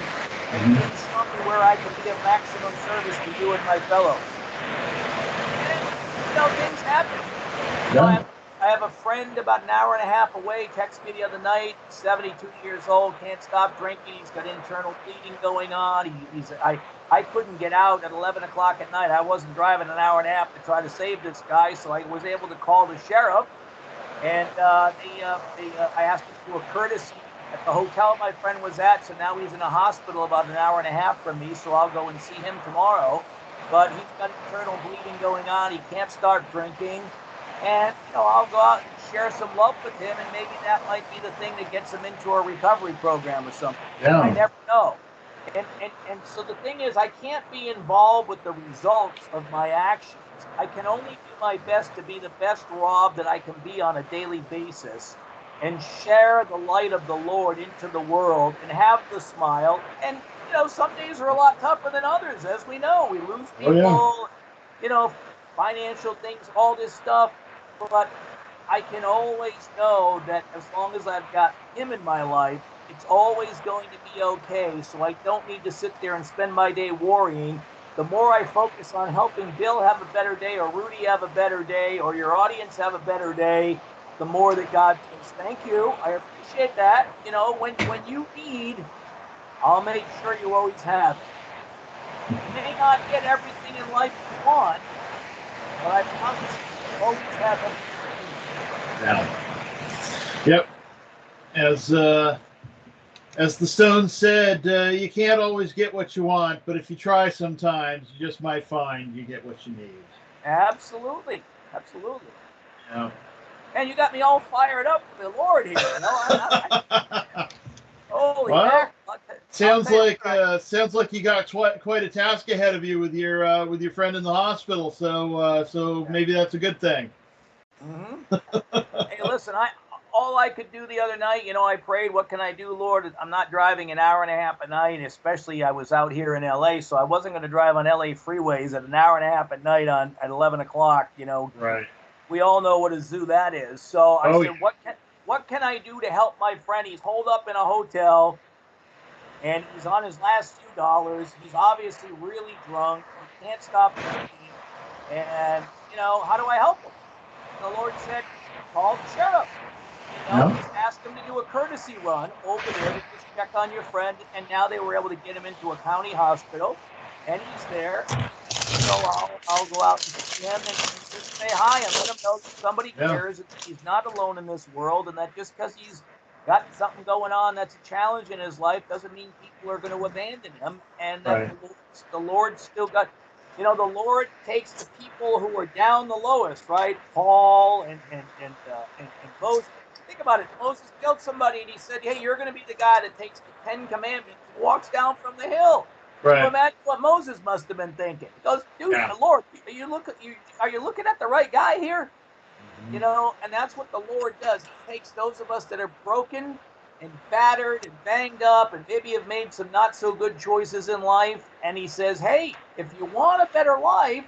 And please show me where I can be of maximum service to you and my fellows. And, things happen. I have a friend about an hour and a half away, texted me the other night, 72 years old, can't stop drinking. He's got internal bleeding going on. I couldn't get out at 11 o'clock at night. I wasn't driving an hour and a half to try to save this guy, so I was able to call the sheriff. And I asked him to do a courtesy at the hotel my friend was at. So now he's in a hospital about an hour and a half from me. So I'll go and see him tomorrow. But he's got internal bleeding going on. He can't start drinking. And, I'll go out and share some love with him. And maybe that might be the thing that gets him into a recovery program or something. Yeah. I never know. And so the thing is, I can't be involved with the results of my actions. I can only do my best to be the best Rob that I can be on a daily basis and share the light of the Lord into the world and have the smile. And, some days are a lot tougher than others, as we know. We lose people, financial things, all this stuff. But I can always know that as long as I've got him in my life, it's always going to be okay. So I don't need to sit there and spend my day worrying. The more I focus on helping Bill have a better day, or Rudy have a better day, or your audience have a better day, the more that God says, thank you. I appreciate that. When you need, I'll make sure you always have it. You may not get everything in life you want, but I promise you always have everything. Yeah. Yep. As the Stones said, you can't always get what you want, but if you try sometimes, you just might find you get what you need. Absolutely. Absolutely. Yeah. And you got me all fired up for the Lord here. Holy heck. Sounds like you got quite a task ahead of you with your friend in the hospital. So maybe that's a good thing. Mm-hmm. Hey, listen, all I could do the other night, I prayed, what can I do, Lord? I'm not driving an hour and a half a night, and especially I was out here in LA, so I wasn't going to drive on LA freeways at an hour and a half at night at 11 o'clock, Right. We all know what a zoo that is. So I said, what can I do to help my friend? He's holed up in a hotel, and he's on his last few dollars. He's obviously really drunk. He can't stop drinking. And, how do I help him? And the Lord said, call the sheriff. Just ask him to do a courtesy run over there to just check on your friend. And now they were able to get him into a county hospital, and he's there. So I'll go out and see him and just say hi and let him know that somebody cares. He's not alone in this world, and that just because he's got something going on that's a challenge in his life doesn't mean people are going to abandon him. And that the Lord still got, the Lord takes the people who are down the lowest, right? Paul and Moses. Think about it. Moses killed somebody, and he said, "Hey, you're going to be the guy that takes the 10 Commandments and walks down from the hill." Right. So imagine what Moses must have been thinking. He goes, dude, Lord, are you looking at the right guy here? And that's what the Lord does. He takes those of us that are broken and battered and banged up and maybe have made some not so good choices in life. And he says, hey, if you want a better life,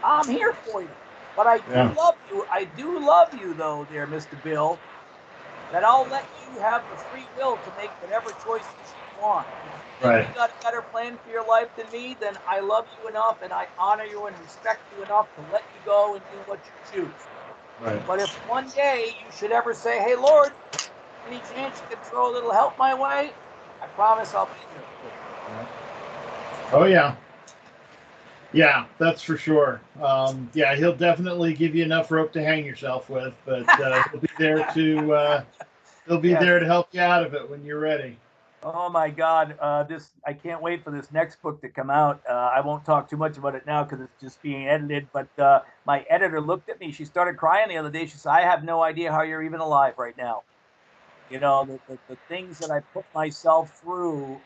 I'm here for you. But I do love you. I do love you, though, there, Mr. Bill, that I'll let you have the free will to make whatever choices you want. If you got a better plan for your life than me, then I love you enough and I honor you and respect you enough to let you go and do what you choose. Right. But if one day you should ever say, hey, Lord, any chance you could throw a little help my way, I promise I'll be there for you. Oh, yeah. Yeah, that's for sure. He'll definitely give you enough rope to hang yourself with, but he'll be there to there to help you out of it when you're ready. Oh my God! I can't wait for this next book to come out. I won't talk too much about it now because it's just being edited. But my editor looked at me. She started crying the other day. She said, "I have no idea how you're even alive right now. You know, the things that I put myself through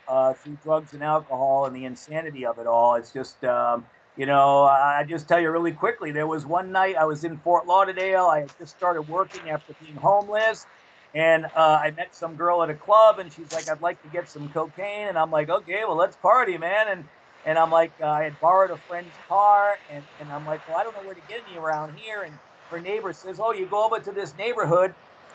drugs and alcohol and the insanity of it all. It's just, I just tell you really quickly. There was one night I was in Fort Lauderdale. I had just started working after being homeless, and I met some girl at a club, and she's like, "I'd like to get some cocaine," and I'm like, "Okay, well, let's party, man." And I'm like, I had borrowed a friend's car, and I'm like, "Well, I don't know where to get any around here." And her neighbor says, "Oh, you go over to this neighborhood."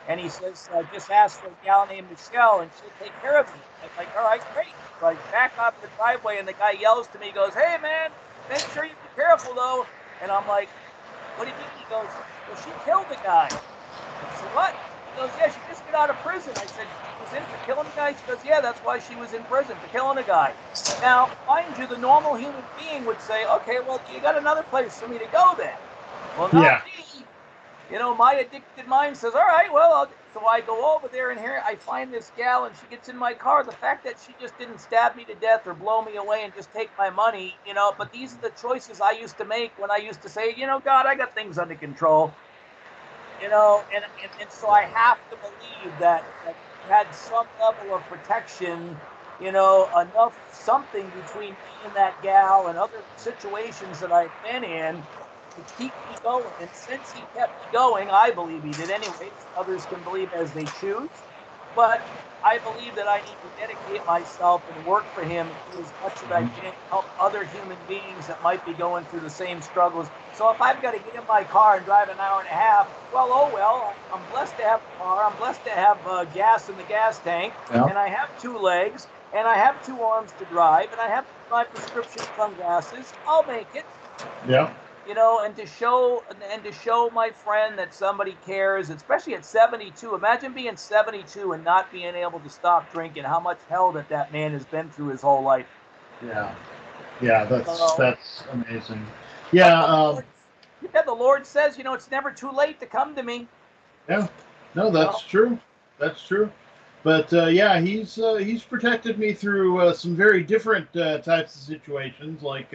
And he says, just ask for a gal named Michelle and she'll take care of you. I'm like, all right, great. So I back up the driveway and the guy yells to me, he goes, "Hey, man, make sure you be careful, though." And I'm like, "What do you mean?" He goes, "Well, she killed the guy." I said, "What?" He goes, "Yeah, she just got out of prison." I said, "She was in for killing a guy?" She goes, "Yeah, that's why she was in prison, for killing a guy." Now, mind you, the normal human being would say, "Okay, well, you got another place for me to go then." Well, not me. My addicted mind says, "All right, well," so I go over there and here I find this gal and she gets in my car. The fact that she just didn't stab me to death or blow me away and just take my money, but these are the choices I used to make when I used to say, "God, I got things under control." And so I have to believe that you had some level of protection, enough something between me and that gal and other situations that I've been in to keep me going. And since he kept me going, I believe he did anyways. Others can believe as they choose. But I believe that I need to dedicate myself and work for him and do as much as I can to help other human beings that might be going through the same struggles. So if I've got to get in my car and drive an hour and a half, well, oh well, I'm blessed to have a car. I'm blessed to have gas in the gas tank, and I have 2 legs, and I have 2 arms to drive, and I have my prescription sunglasses. I'll make it. Yeah. And to show my friend that somebody cares, especially at 72. Imagine being 72 and not being able to stop drinking. How much hell that man has been through his whole life. Yeah. Yeah, that's amazing. Yeah. The Lord says, it's never too late to come to me. Yeah. No, that's true. That's true. But yeah, he's protected me through some very different types of situations. Like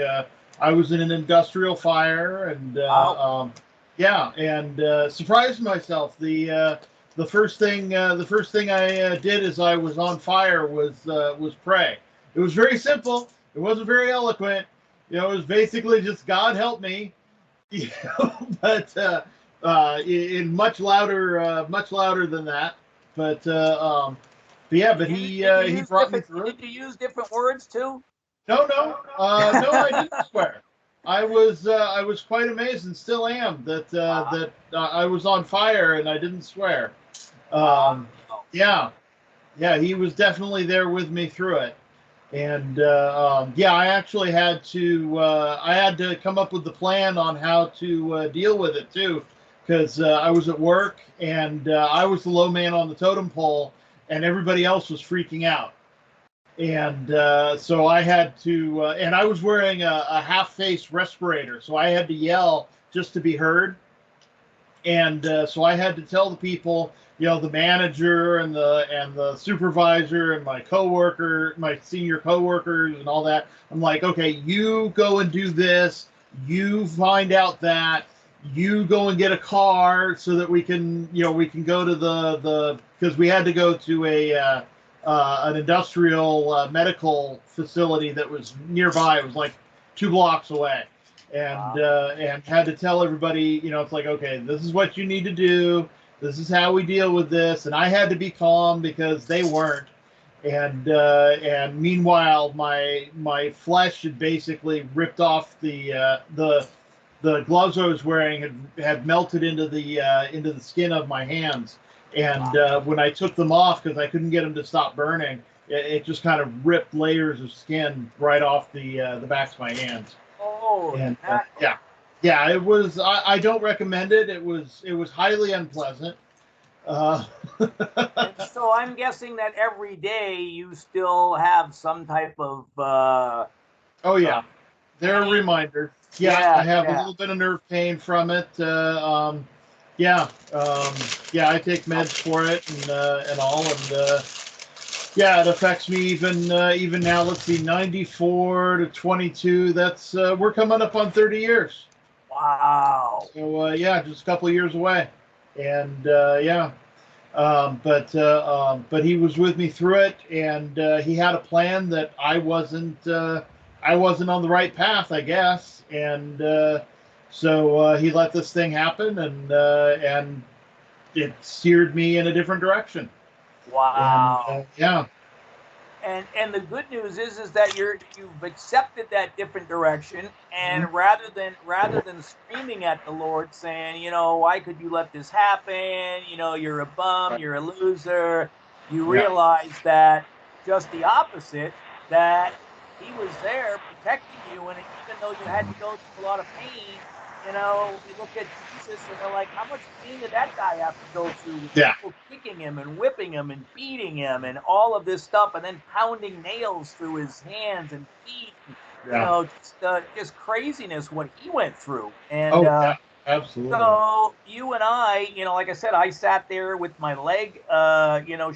I was in an industrial fire, and Wow. yeah, and surprised myself. The first thing I did as I was on fire was pray. It was very simple. It wasn't very eloquent. It was basically just God help me. But in much louder than that. But yeah, but he brought me through it. Did you use different words too? No, I didn't swear. I was quite amazed and still am that I was on fire and I didn't swear. Yeah, he was definitely there with me through it. And yeah, I actually had to come up with the plan on how to deal with it too, because I was at work and I was the low man on the totem pole, and everybody else was freaking out. And so I had to, and I was wearing a half-face respirator, so I had to yell just to be heard. And so I had to tell the people, the manager and the supervisor and my senior coworkers and all that. I'm like, okay, you go and do this. You find out that. You go and get a car so that we can go to the because we had to go to an industrial medical facility that was nearby. It was like 2 blocks away. And had to tell everybody, it's like, okay, this is what you need to do. This is how we deal with this. And I had to be calm because they weren't. And meanwhile, my flesh had basically ripped off the gloves I was wearing had melted into the skin of my hands. And when I took them off because I couldn't get them to stop burning, it just kind of ripped layers of skin right off the backs of my hands. Oh, And yeah, it was. I don't recommend it. It was highly unpleasant. So I'm guessing that every day you still have some type of. Oh yeah, there are reminders. Yeah, I have a little bit of nerve pain from it. Yeah, I take meds for it and all, and Yeah, it affects me even now. Let's see, 94 to 22. That's we're coming up on 30 years. Wow. So yeah, just a couple of years away, and yeah. But he was with me through it, and he had a plan that I wasn't on the right path, I guess, and so he let this thing happen, and it steered me in a different direction. And Wow. yeah, And the good news is that you've accepted that different direction, mhm, and rather than screaming at the Lord saying, why could you let this happen? You're a bum, right, you're a loser. You yeah, realize that just the opposite, that he was there protecting you, and even though you had to go through a lot of pain, we look at Jesus and we're like, how much pain did that guy have to go through with yeah, people kicking him and whipping him and beating him and all of this stuff, and then pounding nails through his hands and feet, and, yeah. just craziness what he went through. And Oh yeah, absolutely. so you and I, like I said, I sat there with my leg,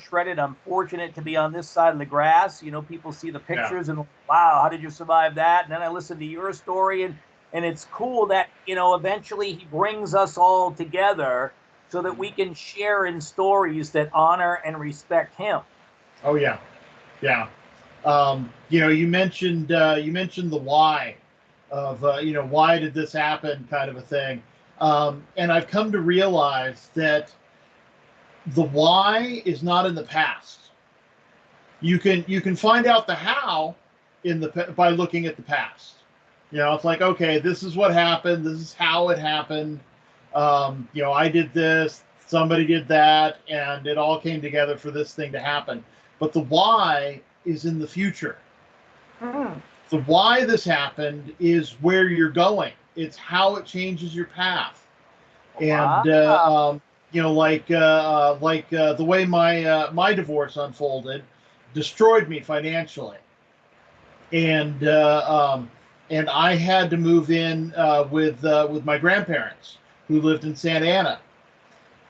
shredded. I'm fortunate to be on this side of the grass. People see the Yeah. pictures and, wow, how did you survive that? And then I listen to your story, and it's cool that, eventually he brings us all together so that we can share in stories that honor and respect him. Oh yeah, yeah. You mentioned the why of why did this happen, kind of a thing. And I've come to realize that the why is not in the past. You can find out the how by looking at the past. It's like, okay, this is what happened. This is how it happened. I did this. Somebody did that, and it all came together for this thing to happen. But the why is in the future. Mm. The why this happened is where you're going. It's how it changes your path. And Wow. the way my divorce unfolded destroyed me financially, and and I had to move in with my grandparents who lived in Santa Ana,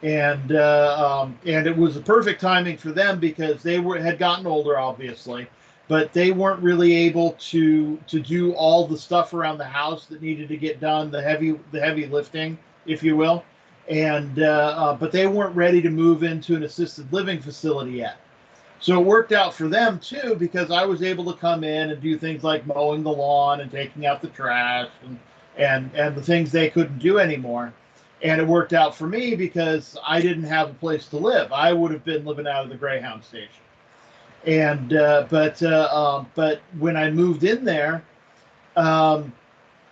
and it was the perfect timing for them because they had gotten older, obviously, but they weren't really able to do all the stuff around the house that needed to get done, the heavy lifting, if you will, and but they weren't ready to move into an assisted living facility yet. So it worked out for them too because I was able to come in and do things like mowing the lawn and taking out the trash and the things they couldn't do anymore. And it worked out for me because I didn't have a place to live. I would have been living out of the Greyhound station. And but when I moved in there, um,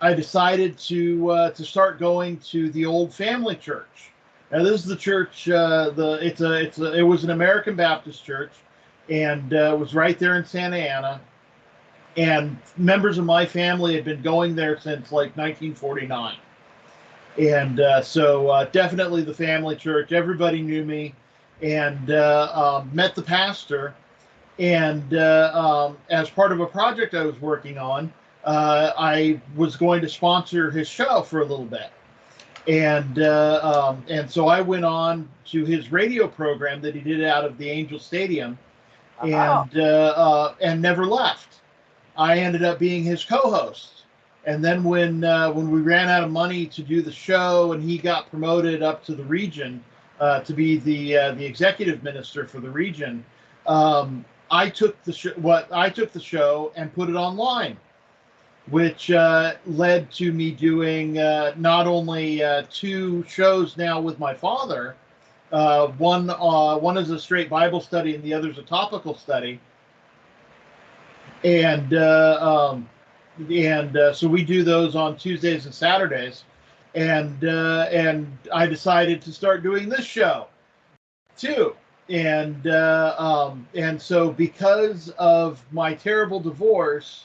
I decided to start going to the old family church. Now this is the church. It was an American Baptist church, and it was right there in Santa Ana. And members of my family had been going there since like 1949, and so definitely the family church. Everybody knew me, and met the pastor. And as part of a project I was working on, I was going to sponsor his show for a little bit, and so I went on to his radio program that he did out of the Angel Stadium, Oh, and never left. I ended up being his co-host, and then when we ran out of money to do the show, and he got promoted up to the region to be the executive minister for the region. I took the show and put it online, which led to me doing not only two shows now with my father. One is a straight Bible study, and the other is a topical study. And so we do those on Tuesdays and Saturdays. And I decided to start doing this show too. And so because of my terrible divorce,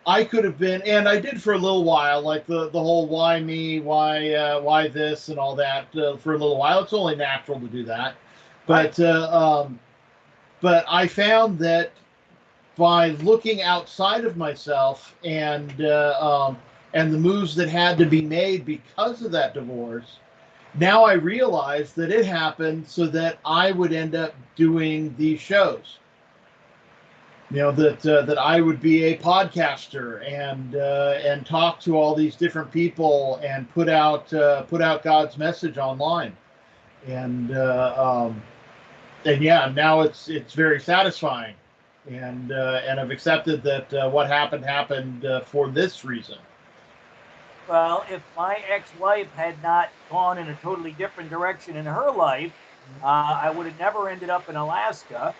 I could have been, and I did for a little while, like the whole why me, why this, and all that for a little while. It's only natural to do that, right. but I found that by looking outside of myself and the moves that had to be made because of that divorce, now I realize that it happened so that I would end up doing these shows. that I would be a podcaster and talk to all these different people and put out God's message online, and yeah, now it's very satisfying, and I've accepted that what happened for this reason. Well, if my ex-wife had not gone in a totally different direction in her life, I would have never ended up in Alaska.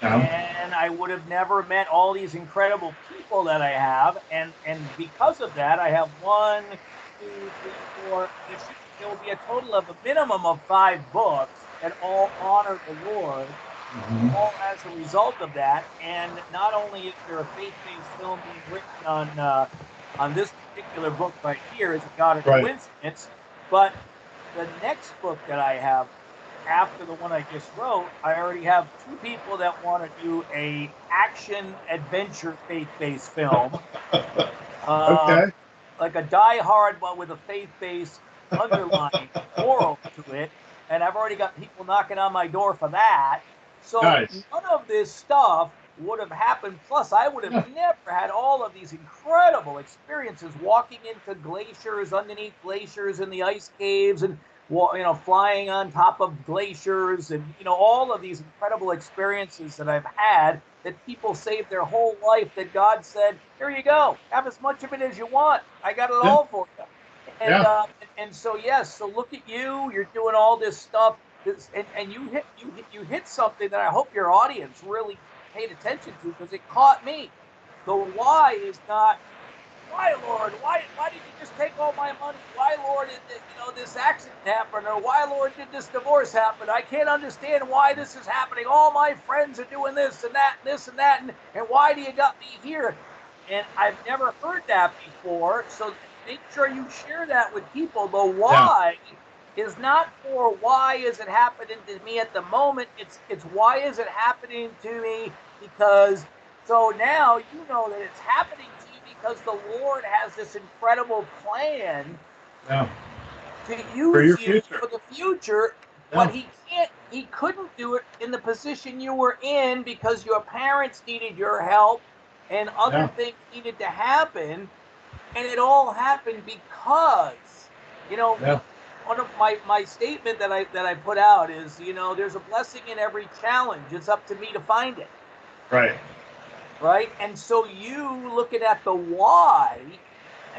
And I would have never met all these incredible people that I have. And because of that, I have 1, 2, 3, 4. There will be a total of a minimum of 5 books that all honor the Lord, all as a result of that. And not only is there a faith-based film being written on this particular book right here, is it not a coincidence? But the next book that I have, after the one I just wrote, I already have 2 people that want to do a action adventure faith-based film. Okay. Like a Die Hard, but with a faith-based underlying moral to it. And I've already got people knocking on my door for that. So nice. None of this stuff would have happened. Plus, I would have never had all of these incredible experiences walking into glaciers, underneath glaciers in the ice caves, and flying on top of glaciers, and all of these incredible experiences that I've had, that people saved their whole life, that God said, here you go, have as much of it as you want, I got it all for you. And so yes, so look at you're doing all this stuff, and you hit something that I hope your audience really paid attention to, because it caught me. The why is not, why, Lord? Why did you just take all my money? Why, Lord, did this accident happen? Or why, Lord, did this divorce happen? I can't understand why this is happening. All my friends are doing this and that, and why do you got me here? And I've never heard that before. So make sure you share that with people. The why is not for why is it happening to me at the moment. It's why is it happening to me, because so now you know that it's happening to you because the Lord has this incredible plan to use you for the future, but he couldn't do it in the position you were in because your parents needed your help and other things needed to happen. And it all happened because, one of my statement that I put out is, there's a blessing in every challenge. It's up to me to find it. Right. And so you looking at the why,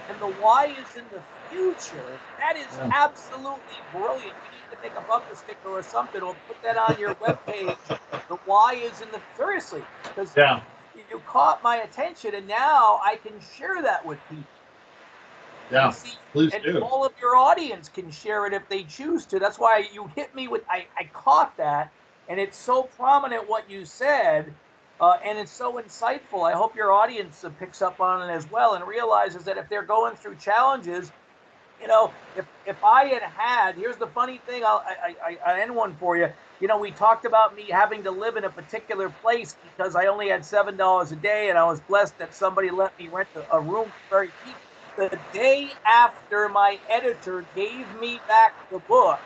and the why is in the future, that is absolutely brilliant. You need to make a bumper sticker or something, or put that on your webpage. The why is in the, seriously, because you caught my attention, and now I can share that with people. Yeah, please and do. All of your audience can share it if they choose to. That's why you hit me with, I caught that, and it's so prominent what you said, and it's so insightful. I hope your audience picks up on it as well and realizes that if they're going through challenges, if I had, here's the funny thing, I end one for you. We talked about me having to live in a particular place because I only had $7 a day, and I was blessed that somebody let me rent a room very cheap. The day after my editor gave me back the book,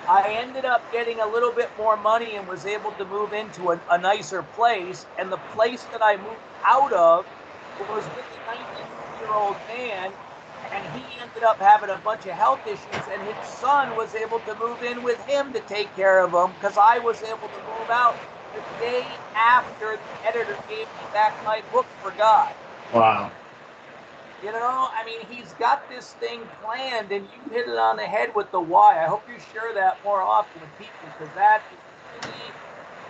I ended up getting a little bit more money and was able to move into a nicer place. And the place that I moved out of was with a 92-year-old man, and he ended up having a bunch of health issues, and his son was able to move in with him to take care of him because I was able to move out the day after the editor gave me back my book for God. Wow. I mean, he's got this thing planned, and you hit it on the head with the why. I hope you share that more often with people, because that is really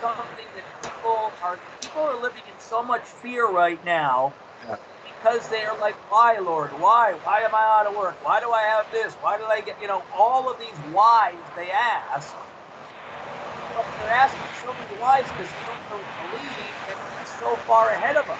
something that people are living in so much fear right now, because they are like, why, Lord? Why? Why am I out of work? Why do I have this? Why did I get, all of these whys they ask. But they're asking so many whys because they don't really believe that he's so far ahead of us.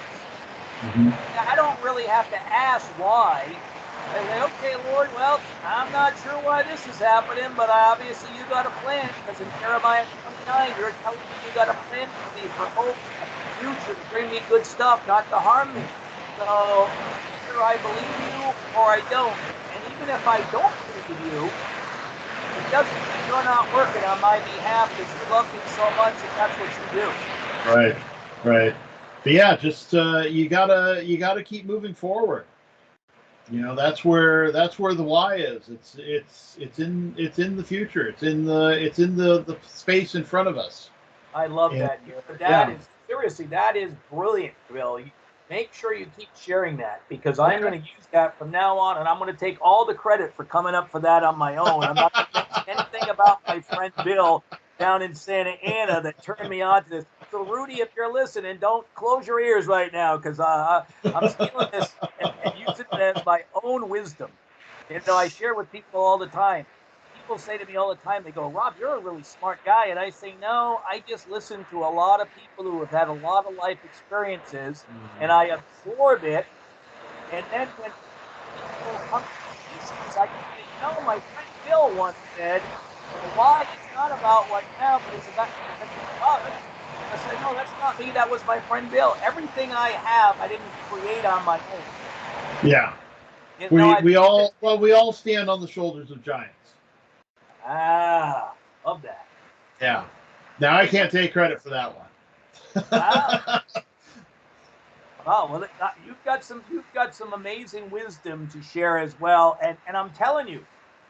I don't really have to ask why. I say, okay, Lord, well, I'm not sure why this is happening, but obviously you got a plan, because in Jeremiah 29, you're telling me you got a plan for me, for hope, a future, to bring me good stuff, not to harm me. So either I believe you or I don't. And even if I don't believe you, it doesn't mean you're not working on my behalf, because you love me so much and that's what you do. Right. Right. But yeah, just you gotta keep moving forward. You know, that's where the why is. It's in the future. It's in the space in front of us. I love And that. That yeah. is seriously, that is brilliant, Bill. Make sure you keep sharing that because I'm going to use that from now on, and I'm going to take all the credit for coming up for that on my own. I'm not going to mention anything about my friend Bill down in Santa Ana that turned me on to this. So, Rudy, if you're listening, don't close your ears right now because I'm stealing this and using it as my own wisdom. You know, I share with people all the time. People say to me all the time, they go, Rob, you're a really smart guy. And I say, no, I just listen to a lot of people who have had a lot of life experiences and I absorb it. And then when people come to issues, I can say, you know, my friend Bill once said, why it's not about what now, but it's about God. I said, no, that's not me. That was my friend Bill. Everything I have, I didn't create on my own. Yeah. You know, We all stand on the shoulders of giants. Love that. Yeah. Now I can't take credit for that one. Oh well, you've got some amazing wisdom to share as well, and I'm telling you,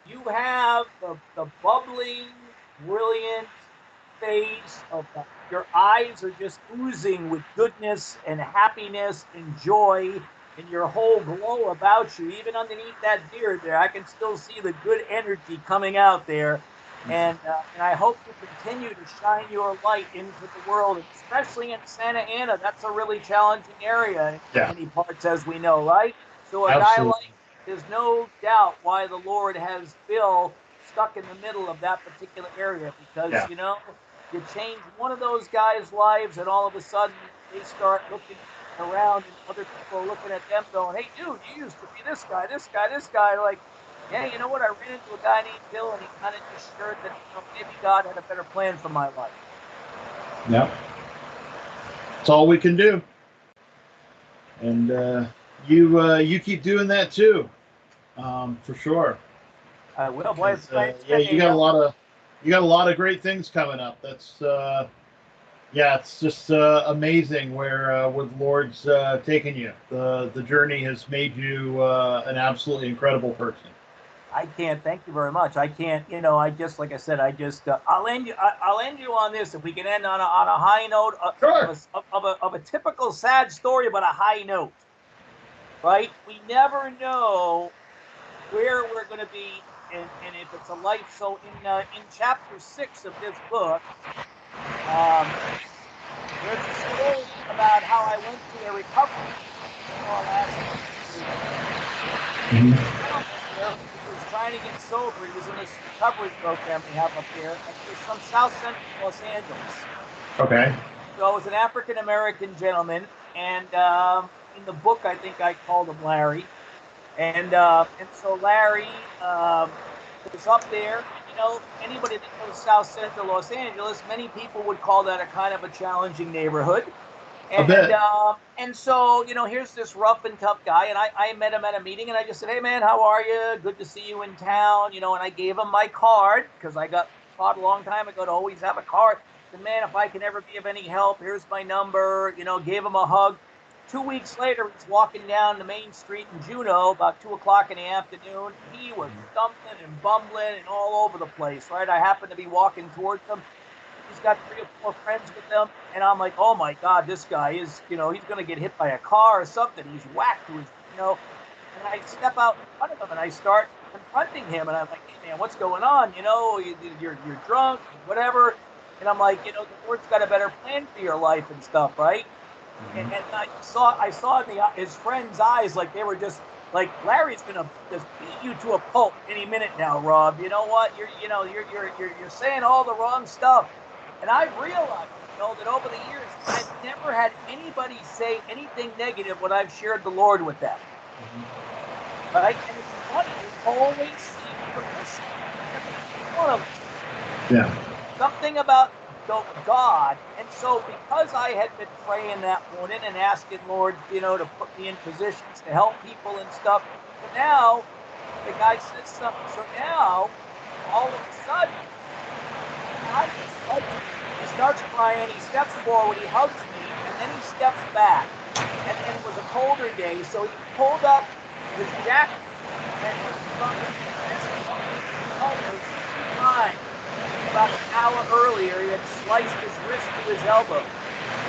you have the bubbling, brilliant face of your eyes are just oozing with goodness and happiness and joy, and your whole glow about you. Even underneath that beard there, I can still see the good energy coming out there. And I hope you continue to shine your light into the world, especially in Santa Ana. That's a really challenging area in many parts, as we know, right? So a guy like, there's no doubt why the Lord has Bill stuck in the middle of that particular area because, you know, you change one of those guys' lives and all of a sudden they start looking around and other people are looking at them going, hey, dude, you used to be this guy, this guy, this guy. Like, yeah, you know what? I ran into a guy named Bill, and he kind of just shared that, you know, maybe God had a better plan for my life. Yep. That's all we can do. And you keep doing that too, for sure. I will. Boy, yeah, you got a lot of great things coming up. That's yeah, it's just amazing where the Lord's taken you. The journey has made you an absolutely incredible person. I can't. Thank you very much. I can't. You know, I just like I said. I just I'll end you. I'll end you on this. If we can end on a high note of a typical sad story, but a high note. Right? We never know where we're going to be, and if it's a life. So in chapter 6 of this book, there's a story about how I went to a recovery last year. He was trying to get sober. He was in this recovery program we have up here, and he was from South Central Los Angeles. Okay. So it was an African American gentleman, and in the book I think I called him Larry, and so Larry was up there. And, you know, anybody that knows South Central Los Angeles, many people would call that a kind of a challenging neighborhood. And so, you know, here's this rough and tough guy, and I met him at a meeting, and I just said, hey, man, how are you? Good to see you in town, you know, and I gave him my card because I got taught a long time ago to always have a card. I said, man, if I can ever be of any help, here's my number, you know, gave him a hug. 2 weeks later, he's walking down the main street in Juneau about 2 o'clock in the afternoon. He was stumbling and bumbling and all over the place, right? I happened to be walking towards him. He's got 3 or 4 friends with him, and I'm like, oh my God, this guy is, you know, he's going to get hit by a car or something. He's whacked to his, you know, and I step out in front of him and I start confronting him, and I'm like, hey man, what's going on? You know, you're drunk, whatever. And I'm like, you know, the Lord's got a better plan for your life and stuff, right? And I saw in his friends' eyes like they were just like, Larry's gonna just beat you to a pulp any minute now, Rob. You know what? You're saying all the wrong stuff. And I've realized, you know, that over the years, I've never had anybody say anything negative when I've shared the Lord with them. Right? And it's funny, you always seem to listen. One of them. Yeah. Something about God. And so because I had been praying that morning and asking Lord, you know, to put me in positions to help people and stuff, so now the guy says something. So now, all of a sudden, he starts crying, he steps forward, he hugs me, and then he steps back, and it was a colder day, so he pulled up his jacket and was from about an hour earlier, he had sliced his wrist to his elbow.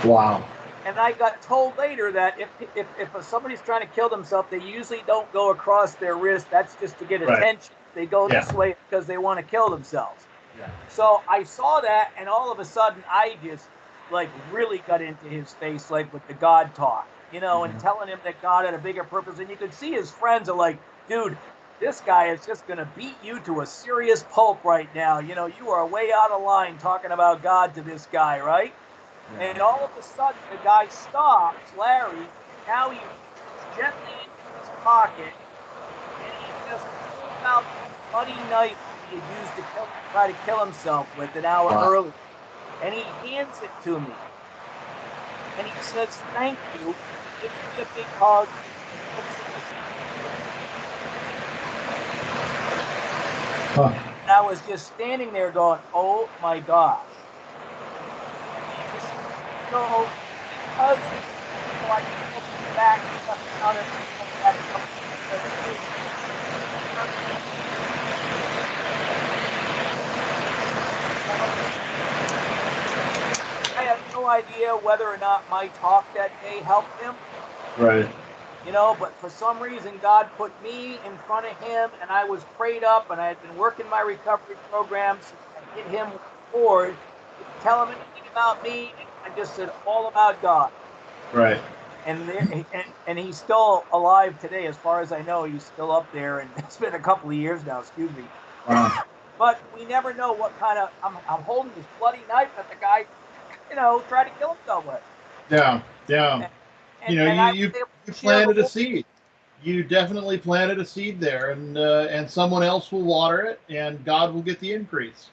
Wow. And I got told later that if somebody's trying to kill themselves, they usually don't go across their wrist. That's just to get attention. They go this way because they want to kill themselves. Yeah. So I saw that, and all of a sudden, I just like really got into his face, like with the God talk, you know, and telling him that God had a bigger purpose. And you could see his friends are like, dude, this guy is just going to beat you to a serious pulp right now. You know, you are way out of line talking about God to this guy, right? Yeah. And all of a sudden, the guy stops, Larry. Now he reaches gently into his pocket, and he just pulls out the bloody knife he had used to try to kill himself with an hour earlier. And he hands it to me. And he says, thank you. Gives me a big hug. And I was just standing there going, oh my gosh. So, because I looked back on it, I have no idea whether or not my talk that day helped him. Right. You know, but for some reason, God put me in front of him, and I was prayed up, and I had been working my recovery programs. I hit him with the board, didn't tell him anything about me, and I just said all about God. Right. And he's still alive today, as far as I know. He's still up there, and it's been a couple of years now. Excuse me. Wow. But we never know what kind of. I'm holding this bloody knife that the guy, you know, tried to kill himself with. Yeah. Yeah. You planted a seed. You definitely planted a seed there, and someone else will water it, and God will get the increase.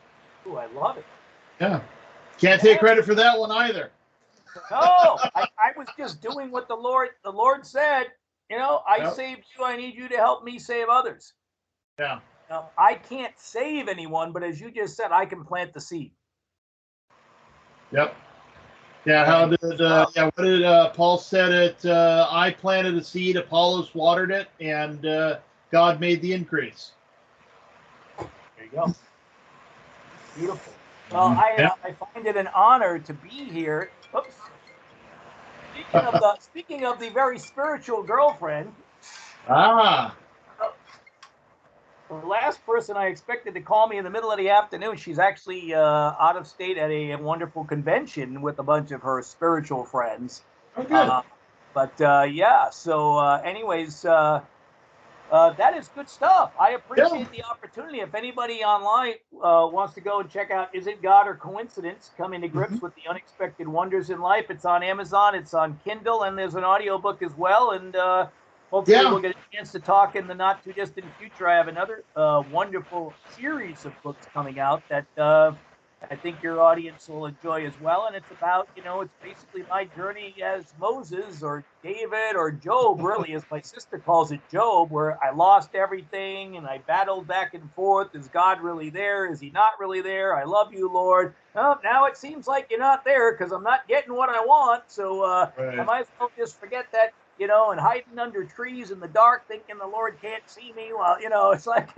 Ooh, I love it. Yeah. Can't take credit for that one either. No, I was just doing what the Lord said. You know, I saved you. I need you to help me save others. Yeah. Now, I can't save anyone, but as you just said, I can plant the seed. Yep. Yeah. What did Paul said it? I planted a seed, Apollos watered it, and God made the increase. There you go. Beautiful. Well, I find it an honor to be here. Oops. Speaking of the very spiritual girlfriend. The last person I expected to call me in the middle of the afternoon, she's actually out of state at a wonderful convention with a bunch of her spiritual friends. Oh, good. Yeah. So, anyways, that is good stuff. I appreciate the opportunity. If anybody online wants to go and check out Is It God or Coincidence? Coming to Grips with the Unexpected Wonders in Life. It's on Amazon, it's on Kindle, and there's an audiobook as well. And hopefully we'll get a chance to talk in the not too distant future. I have another wonderful series of books coming out that I think your audience will enjoy as well. And it's about, it's basically my journey as Moses or David or Job, really, as my sister calls it, Job, where I lost everything and I battled back and forth. Is God really there? Is he not really there? I love you, Lord. Oh, now it seems like you're not there because I'm not getting what I want. So I might as well just forget that, and hiding under trees in the dark thinking the Lord can't see me. Well, it's like...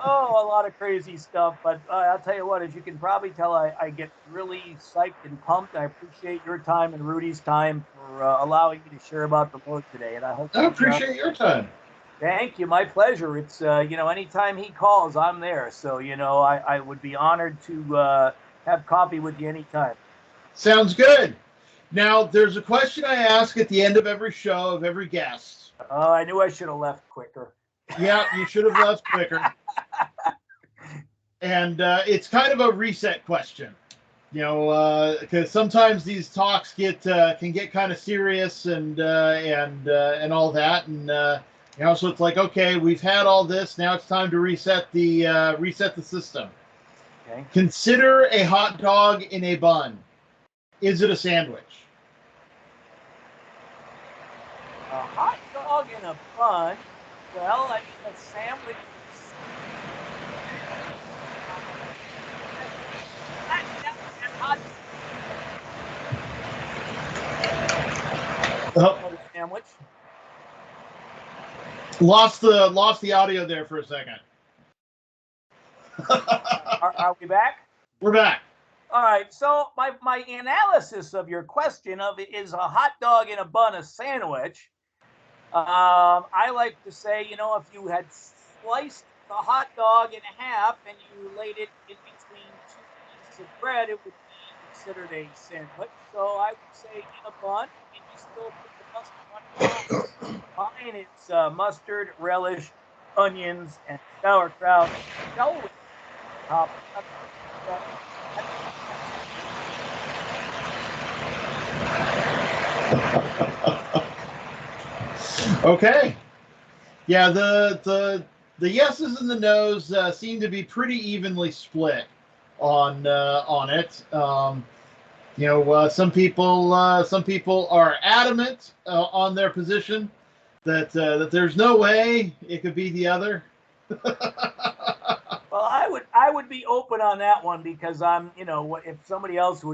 Oh, a lot of crazy stuff. But I'll tell you what, as you can probably tell, I get really psyched and pumped. I appreciate your time and Rudy's time for allowing me to share about the Lord today. And I hope I appreciate your time. Thank you. My pleasure. It's, anytime he calls, I'm there. So, I would be honored to have coffee with you anytime. Sounds good. Now, there's a question I ask at the end of every show of every guest. Oh, I knew I should have left quicker. Yeah, you should have left quicker. And it's kind of a reset question, because sometimes these talks can get kind of serious and all that, and so it's like, okay, we've had all this, now it's time to reset the system. Okay. Consider a hot dog in a bun. Is it a sandwich? A hot dog in a bun. Well, I mean, a sandwich. Another sandwich. Lost the audio there for a second. Are we back? We're back. All right. So my analysis of your question of is a hot dog in a bun a sandwich? I like to say, you know, if you had sliced the hot dog in half and you laid it in between two pieces of bread, it would be considered a sandwich. So I would say in a bun, and you still put the mustard on top. Mine is mustard, relish, onions, and sauerkraut. Celery top. Okay. Yeah, the yeses and the nos seem to be pretty evenly split on it. You know, some people are adamant on their position that there's no way it could be the other. Well, I would be open on that one because I'm, you know, if somebody else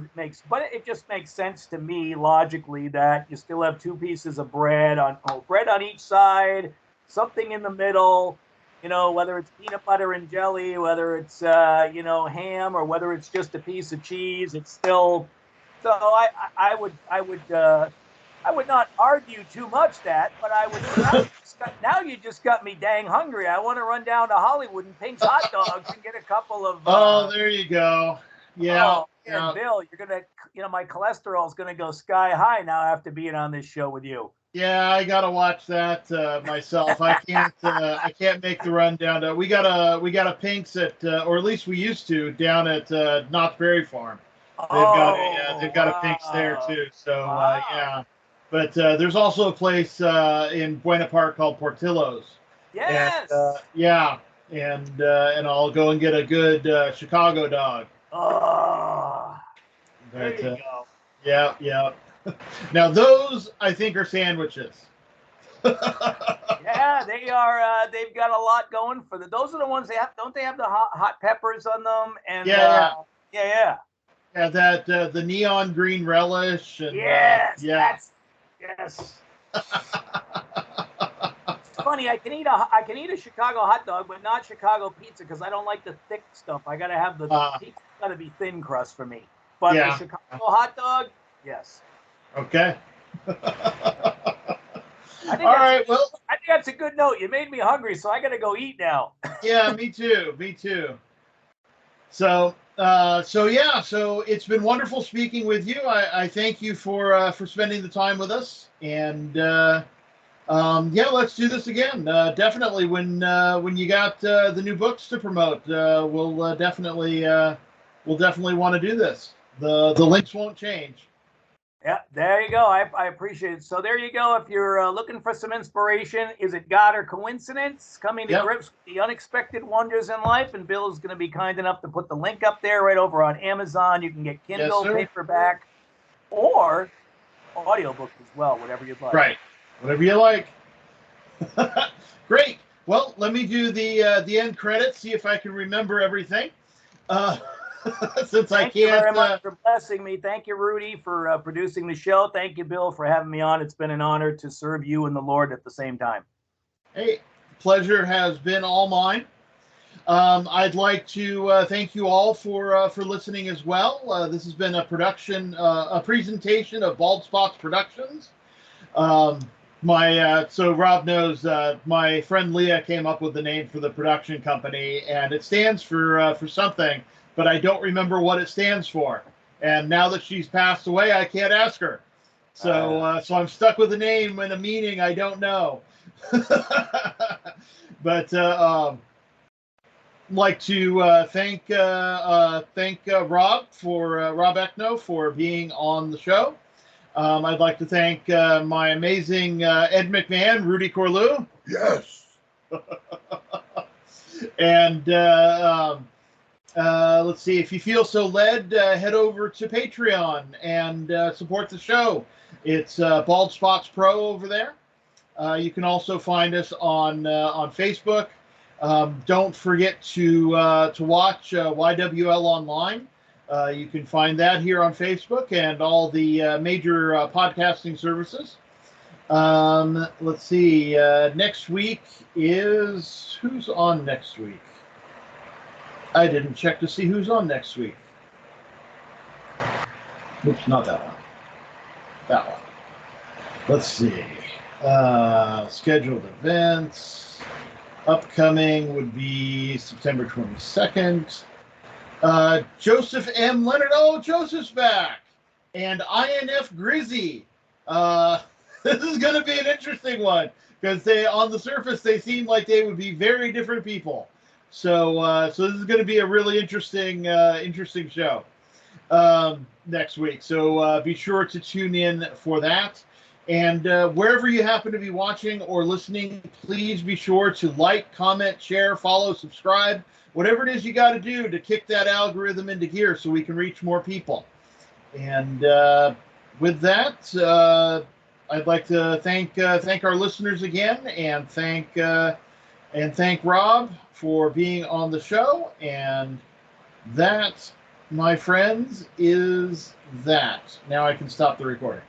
but it just makes sense to me logically that you still have two pieces of bread on each side, something in the middle, you know, whether it's peanut butter and jelly, whether it's you know, ham, or whether it's just a piece of cheese, it's still. So I would not argue too much that, but I would. Now you just got me dang hungry. I want to run down to Hollywood and Pink's Hot Dogs and get a couple of. Oh, there you go. Yeah. Oh, yeah. Bill, you're gonna, you know, my cholesterol is gonna go sky high now after being on this show with you. Yeah, I gotta watch that myself. I can't make the run down to. We got a Pink's at, or at least we used to, down at Knott's Berry Farm. They've got a Pink's there too. So yeah. But there's also a place in Buena Park called Portillo's. Yes. And, yeah, and I'll go and get a good Chicago dog. Oh, But, there you go. Yeah, yeah. Now those I think are sandwiches. Yeah, they are. They've got a lot going for them. Those are the ones they have. Don't they have the hot peppers on them? And yeah. Yeah, that the neon green relish. And, yes. Yeah. Yes. It's funny. I can eat a Chicago hot dog, but not Chicago pizza because I don't like the thick stuff. I gotta have the pizza. Got to be thin crust for me. But the Chicago hot dog, yes. Okay. All right. Well, I think that's a good note. You made me hungry, so I got to go eat now. Yeah, me too. Me too. So it's been wonderful speaking with you. I thank you for spending the time with us, and let's do this again. Definitely when you got the new books to promote, we'll definitely want to do this. The links won't change. Yeah, there you go. I appreciate it. So there you go. If you're looking for some inspiration, is it God or coincidence? Coming to grips with the unexpected wonders in life. And Bill is going to be kind enough to put the link up there right over on Amazon. You can get Kindle, paperback, or audiobook as well, whatever you'd like. Right. Whatever you like. Great. Well, let me do the end credits, see if I can remember everything. Since Thank you very much for blessing me. Thank you, Rudy, for producing the show. Thank you, Bill, for having me on. It's been an honor to serve you and the Lord at the same time. Hey, pleasure has been all mine. I'd like to thank you all for listening as well. This has been a presentation of Bald Spots Productions. So Rob knows my friend Leah came up with the name for the production company, and it stands for something, but I don't remember what it stands for. And now that she's passed away, I can't ask her. So I'm stuck with a name and a meaning I don't know. But like to thank Rob Ekno for being on the show. I'd like to thank my amazing Ed McMahon, Rudy Corlew. Yes. And let's see, if you feel so led, head over to Patreon and support the show. It's Bald Spots Pro over there. You can also find us on Facebook. Don't forget to watch YWL Online. You can find that here on Facebook and all the major podcasting services. Let's see. Next week is who's on next week? I didn't check to see who's on next week. Oops, not that one. That one. Let's see. Scheduled events. Upcoming would be September 22nd. Joseph M. Leonard. Oh, Joseph's back. And INF Grizzy. This is going to be an interesting one because on the surface, they seem like they would be very different people. So this is going to be a really interesting show next week. So be sure to tune in for that. And wherever you happen to be watching or listening, please be sure to like, comment, share, follow, subscribe, whatever it is you got to do to kick that algorithm into gear so we can reach more people. And with that, I'd like to thank our listeners again, and thank Rob for being on the show. And that, my friends, is that. Now I can stop the recording.